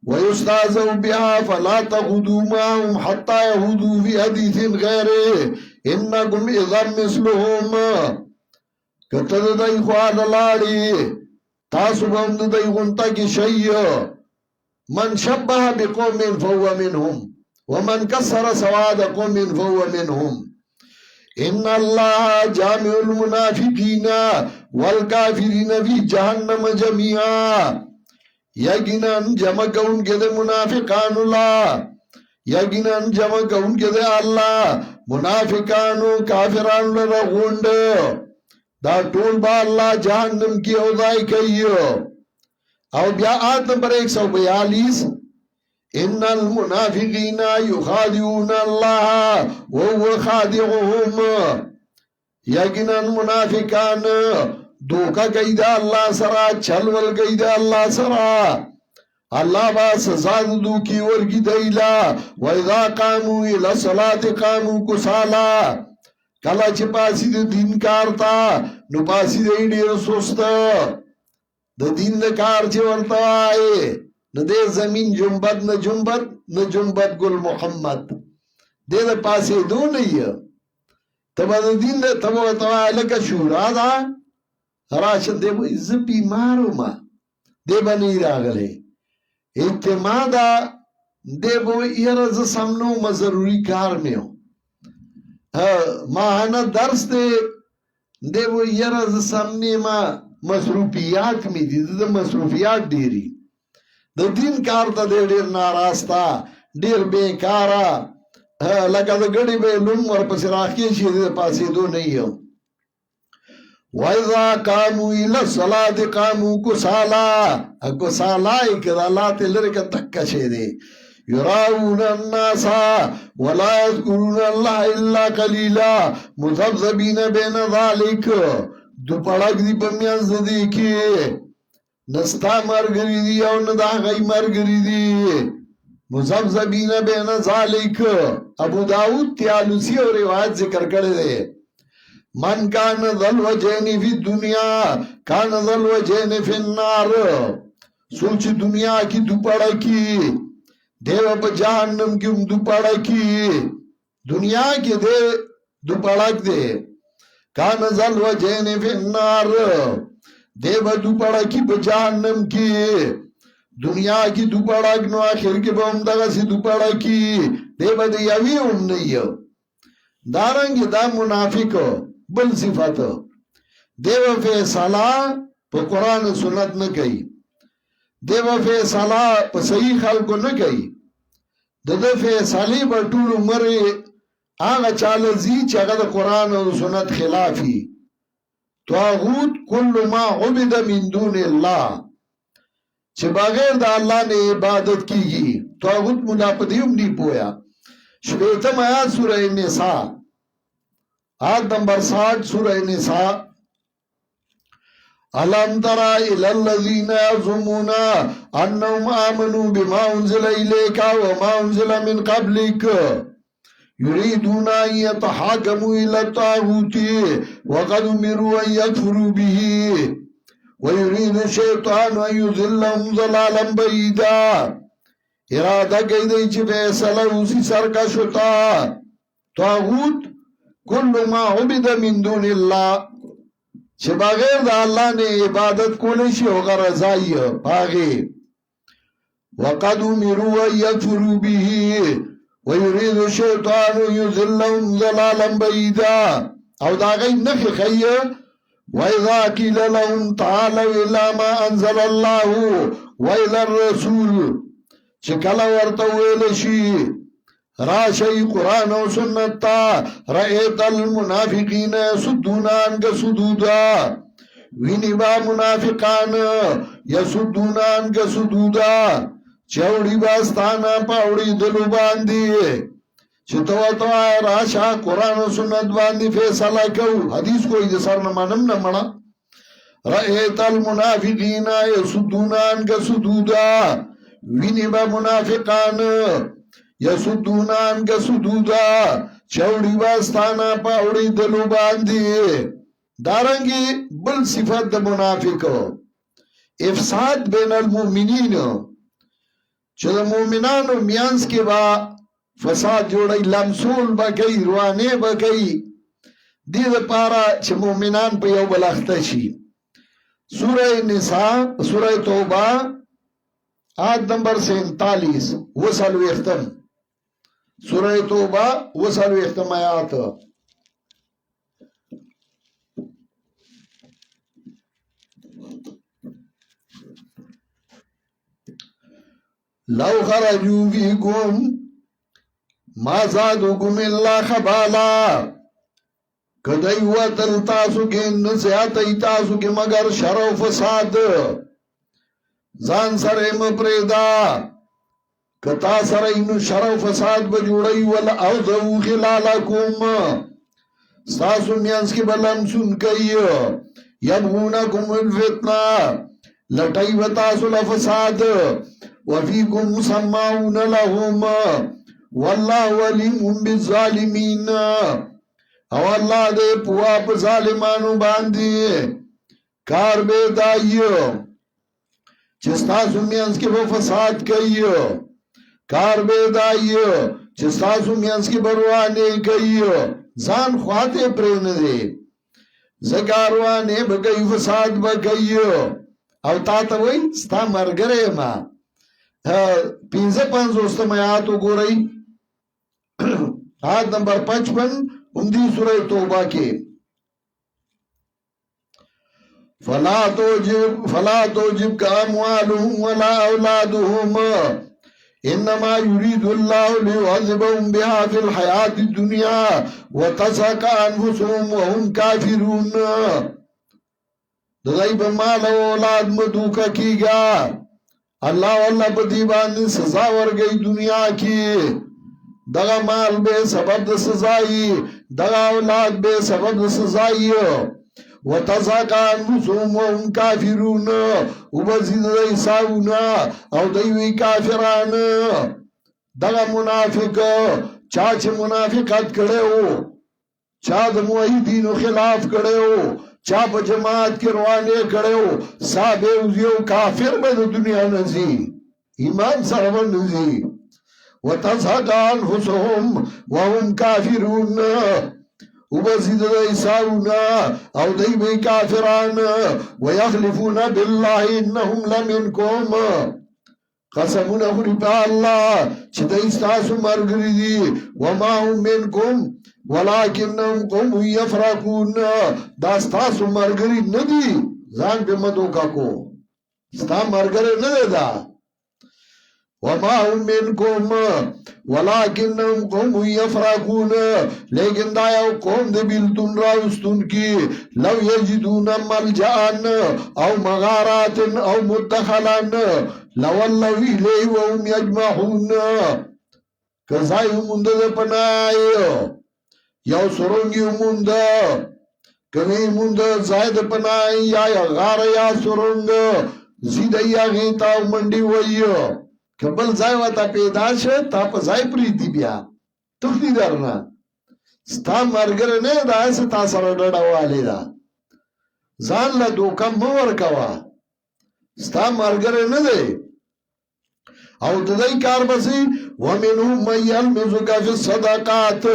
ويستهزأ بها فلا تخوضوا معهم حتى يخوضوا في حديث غيره انكم اذا مثلهم. کته دای خو لاړی تاسو هم دای غونټه کې شي. من شبه بقوم فهو منهم ومن كسر سواد قوم فهو منهم. ان الله جامع المنافقين والكافرين في جهنم جميعا. یقینا جمع کون کې د منافقانو لا یقینا جمع کون کې د الله منافقانو کافرانو له غوند دا ټول با الله جهنم کې اوځای کوي. او بیا آیت نمبر 142 ان المنافقین یخادعون الله وهو خادعهم. یقینا منافقان دوکا کوي دا الله سره چل ول کوي دا الله سره. الله با سزا دوکي ورګي دیلا و اذا قاموا الى الصلاه قاموا كسالى. کله چې پاسې د دین کار تا نو پاسې د ډیر سست د دین د کار چې ورته وای نو د زمين جنبت نه جنبت ګل محمد دې د پاسې دون یې تبه د دین د تبه ته لکه شورا دا راشه دې ز بیمارو ما دې باندې راغله اعتماد دې به یره ز سمنو ما ضروری کار میو ما نه درس دې به یره ز سمنی ما مصروفیات می دي د مصروفیات ډيري د دین کار ته ډېر ناراستا ډېر بیکارا لکه د غړي به لوم ورپسې راخې شي د پاسې دو نه یو. وَإِذَا قَامُوا إِلَى الصَّلَاةِ قَامُوا كُسَالَى. كُسَالَى کدا الله ته لري تک شه دي يراؤون الناس ولا يذكرون الله إلا قليلا مذبذبين بين ذلك. دو پړک دی په میاں زدي کې نستا مرګري دي او نه دا غي مرګري دي مزمزمین بین ذالک. ابو داود تیالوسی اور روایت ذکر کړی دی من کان ذل وجهین فی دنیا کان ذل وجهین فی النار. سوچ دنیا کی دوپړه کی دیو په جهنم کې هم دوپړه کی. دنیا کې دے دوپړه دے کان ذل وجهین فی النار دیو دوپړه کی په جهنم کې. دنیا کی دوپړه نو اخر کې به هم دغه سي دوپړه کی دی به دی یوي هم نه یو. دارنګ دا منافق بل صفات دیو فیصله په قران او سنت نه کوي. دیو فیصله په صحیح خلکو نه کوي. د فیصله په ټول عمر هغه چاله زی چې هغه د قران او سنت خلافي. طاغوت کل ما عبد من دون الله چې بغیر د الله نه عبادت کیږي. طاغوت مولا په دې هم دی پویا. شپږم آیات سورہ النساء آیت نمبر 60 سورہ النساء. الم ترى الى الذين يزعمون انهم امنوا بما انزل اليك وما انزل من قبلك يريدون ان يتحاكموا الى الطاغوت وقد امروا ان يكفروا به ويريد الشيطان ان يضلهم ضلالا بعيدا. اراده کوي دی چې فیصله اوسي سرکش ہوتا. طاغوت کل ما عبد من دون الله چې بغیر د الله نه عبادت کولی شي او غرضای پاغي. وقد امروا ان يكفروا به ويريد الشيطان ان يضلهم ضلالا بعيدا. او دا غي نخي خيه وَإِذَا قِيلَ لَهُمْ تَعَالَوْا إِلَى مَا أَنزَلَ اللَّهُ وَإِلَى الرَّسُولِ چې کله ورته ویل شي راشي قرآن او سنت ته رأيت المنافقين يصدون عنك صدودا. ویني با منافقان يصدون عنك صدودا چوڑی باستانا پاوڑی دلو باندی چې تو راشه قرآن و سنت باندې فیصله کو. حدیث کوئی د سر نه منم نه مړه. رأيت المنافقین يصدون عنك صدودا. ویني با منافقان يصدون عنك صدودا چوڑی باستانا پاوڑی دلو باندې. دارنګي بل صفات د منافق افساد بین المؤمنین چې د مؤمنانو میانس کې با فساد جوړي لمسول بګي روانه بګي دې لپاره چې مؤمنان په یو بل اخته شي. سورہ نساء سورہ توبہ آیت نمبر 47 وصلو اختم. سورہ توبہ وصلو اختم آیات. لو خرجوا فيكم ما زادوكم الا خبالا. کدی وتل تاسو کې نزیاتې تاسو کې مگر شر او فساد. ځان سره مپریدا کتا سره نو شر او فساد به جوړي ول او ذو خلالکم. تاسو میانس کې بلم سن کوي یبغونکم الفتنه لټای وتا سو فساد وفيكم مسمعون لهم والله عليم بالظالمين. او الله دې پوا په ظالمانو باندې کار به دایو چې تاسو میانس کې په فساد کوي. کار به دایو چې تاسو میانس کې بروانه کوي. ځان خواته پرې نه دي زګاروانه بګي فساد بګي. او تا ته وای ستا مرګره ما 55 آیات وګورئ. آیت نمبر 55 اندی سورہ توبہ کے. فلا توجبك اموالهم ولا اولادهم انما يريد الله ليعذبهم بها في الحياة الدنيا وتزهق انفسهم وهم كافرون. غیب مال او اولاد مدوکا کیگا. اللہ واللہ پتی باندې سزا ورگئی دنیا کی. دغا مال بے سبب د سزائی دغا اولاد بے سبب د سزائی وتزهق انفسهم وهم کافرون وبزید دی ساونا او دیوی کافران دغه منافق چا چې منافقت کړو چا د موحدینو خلاف کړو چا په جماعت کې روانه کړو صاحب یو کافر به د دنیا نزي ایمان سره ونزي وتزهق انفسهم وهم کافرون وبزید دی ساونا او دیوی کافران ويحلفون بالله انهم لمنكم قسمونه خوري په الله چې دای ستاسو مرګري دي وما هم منكم ولكنهم قوم يفرقون دا ستاسو مرګري نه دي ځان به مدو کو ستا مرګري نه دی دا وما هم منكم ولكنهم قوم يفرقون لیکن دا یو قوم دی بیلتون راوستون کی لو یجدون ملجان او مغارات او مدخلان لولو الی وهم یجمعون کزای منده پنای یو سرونگی منده کنی منده زاید پنای یا غار یا سرونگ زیده یا غیتا منڈی ویو کبل ځای وته پیدا شه تا په ځای پریدي بیا تختی درنه ستا مرګره نه دا ستا سره ډډوالی دا ځان له دوکه مو ورکوا ستا مرګره نه دی او د دې کار بسي ومنهم من يلمزك في الصدقات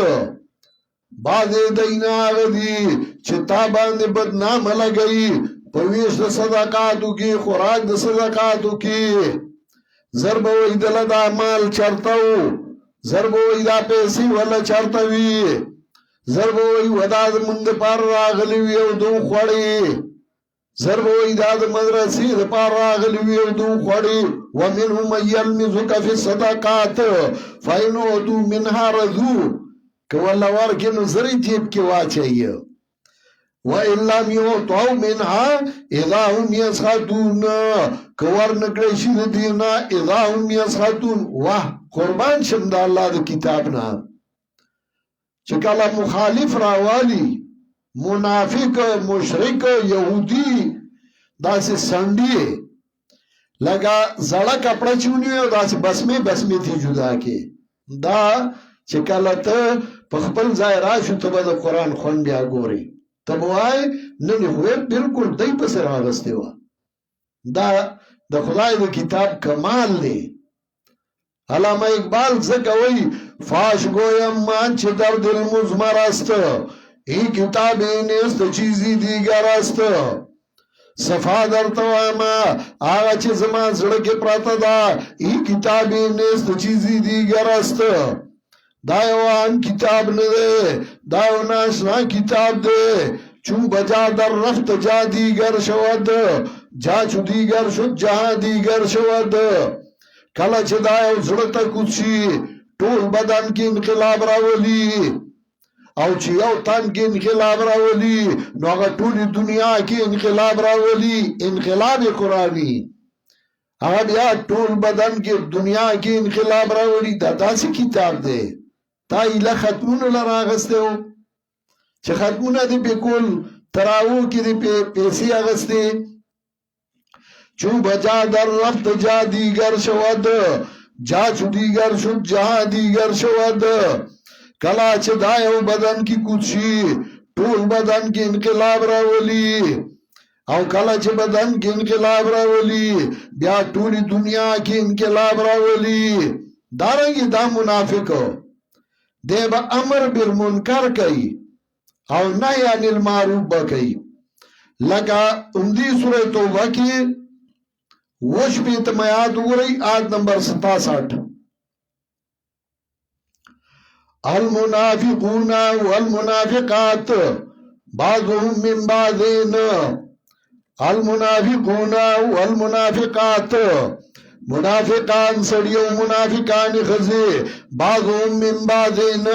بعض دینا غدي چې تا باندې بدنام لګي په ویش د صدقاتو کې خوراک د صدقاتو کې ضرب وی دل دا مال چرتاو ضرب وی دا پیسی ولا چرتاوی ضرب وی ودا د مند پر راغلی وی او دو خوړی ضرب وی دا د مدرسې د پر راغلی وی او دو خوړی ومنهم يلمزك في الصدقات فإنه تو منها رذو کولا ورکه نو زری جیب کې واچي وَإِن لَّمْ يُعْطَوْا مِنْهَا إِذَا هُمْ يَسْخَطُونَ کور نکړی شي د دینه اذا هم يسخطون واه قربان شم د الله د کتاب نه چې کله مخالف راوالی منافق مشرک يهودي داسې سندي لگا زړه کپڑا چونی او داسې بسمه تی جدا کې دا چې کله ته په خپل ځای راشو ته د قران خون بیا ګوري ته وای نه نه بالکل دای په سر راغسته و دا د خدای د کتاب کمال دی علامه اقبال زکوی فاش گویم من چه در دل مزمر است این کتابی نیست چیزی دیگر است صفا در تواما آغا چه زمان زڑک پراتا دا این کتابی نیست چیزی دیگر است دایوان کتاب نده دایو ناشنا کتاب ده چون بجا در رفت جا دیگر شود جا چو دیگر شد جا دیگر شود کلا چه دایو زڑتا کچی ټول بدن کی انقلاب راولی او چې یو تن کې انقلاب راولی نو هغه ټول دنیا کې انقلاب راولی انقلاب قرآنی هغه بیا ټول بدن کې دنیا کې انقلاب راولی دا داسې کتاب دی تا ایله ختمونه لراغسته و چې ختمونه دې په کول تراو کې دې پیسې اغسته چون بجا در رفت جا دیگر شود جا چو دیگر شد جا دیگر شود کلا چه دایو بدن کی کچی ټول بدن کی انقلاب راولی او کلا چه بدن کی انقلاب راولی بیا ټول دنیا کی انقلاب راولی دارنگی دا منافقو دی با امر بالمنکر کئی او نهی عن المعروف بکئی لکا امدی سورہ توبہ کی وش بیت میاد ہو رہی آیت نمبر 67 المنافقون والمنافقات بعضهم من بعضين المنافقون والمنافقات منافقان سڑیو منافقان خزی بعضهم من بعضين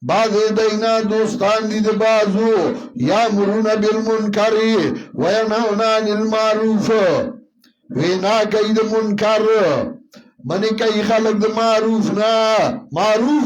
بعض دینا دوستان دید بازو یامرون بالمنکر وینهون عن المعروف وینا کئی د منکر منی کئی خلق د معروف نا معروف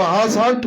62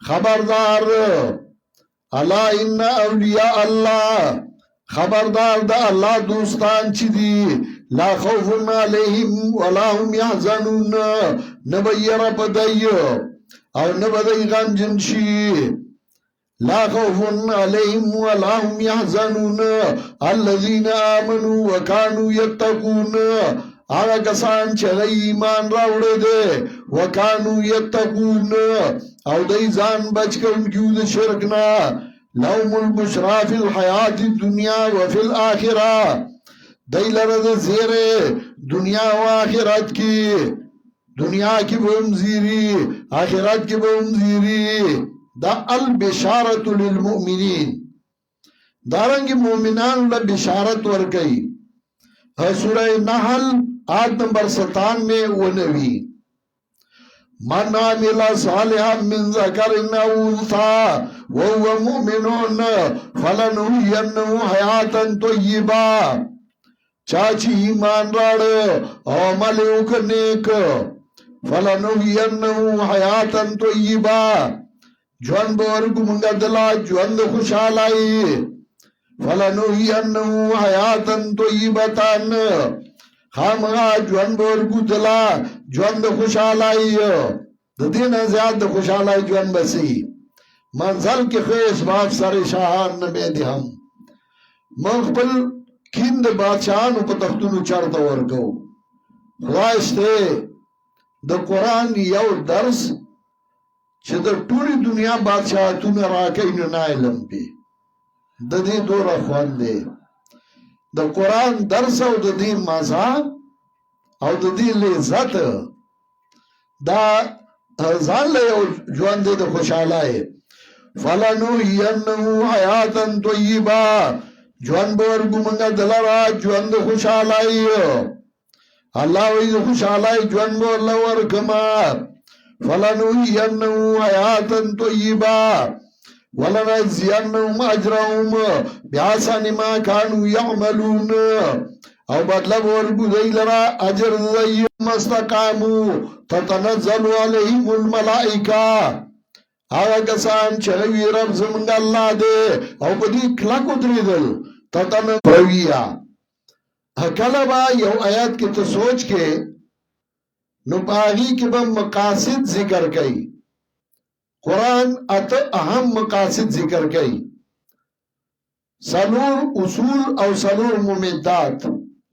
خبردار الا ان اولیاء الله خبردار دا الله دوستان چی دی لا خوف علیہم ولا هم يحزنون نبیر پدی او نبدی غمجن شی لا خوف علیہم ولا هم يحزنون الذين آمنوا وكانوا يتقون آغا کسان چغی ایمان راوڑے دے وکانو یتقون او دی زان بچ کن کیو دے شرکنا لهم البشرا فی الحیات الدنیا وفی الاخرہ دی لرد زیرے دنیا و آخرت کی دنیا کی بمزیری آخرت کی بمزیری دا البشارت للمؤمنین دارنگی مومنان لبشارت ورکی سورہ نحل آیت نمبر 97 من عمل صالحا من ذکر او انثى وهو مؤمن فلنحيينه حیاتا طیبا چاچی ایمان راڑے او عمل نیک فلنحيينه حیاتا طیبا جوان بورگو منگا دلا جوان خوشحالائی فلنحيينه حیاتا طیبتان خامغا جوان بورگو دلا جوان دا خوشحالائی دا دین زیاد دا خوشحالائی جوان بسی منزل کے خیش باپ سر شاہان نمیدی ہم مخبل کین دا بادشاہانو پا تختونو چارتا ورکو خدایشتے دا قرآن یو درس چه دا توری دنیا بادشاہتون راکی نو نائلم پی دا دی دور اخوان دے دا قرآن درس او دا دی مزا او دا دی لذت دا ځان له یو ژوند د خوشحالۍ فلنحيينه حیاتا طیبا ژوند به ورکړو موږ دلته ژوند د خوشحالۍ الله وی خوشحالۍ ژوند به ورکړم فلنحيينه حیاتا طیبا ولنجزينهم اجرهم بأحسن ما كانوا يعملون او بدلا ورکو دی لرا اجر دی مستقامو تتنزل علیهم الملائکہ آغا کسان چلوی رب زمانگ اللہ دے او بدی کلکو دریدل تتنزل پرویا کلبا یو آیات کی تو سوچ کے نپاہی کے با مقاصد ذکر کئی قرآن ات اہم مقاصد ذکر کئی سلور اصول او سلور ممدات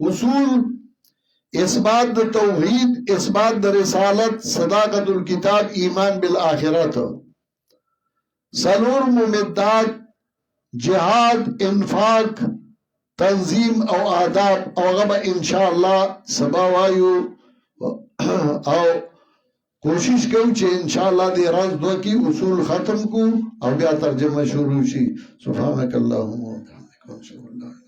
اصول اثبات د توحید اثبات د رسالت صداقت الکتاب ایمان بالآخرت سلور ممدات جہاد انفاق تنظیم او آداب او غبا انشاءاللہ سبا وایو او کوشش کرو چھے انشاءاللہ دی راز دو کی اصول ختم کو او بیا ترجمہ شروع شی سبحانک اللہم و بحمدک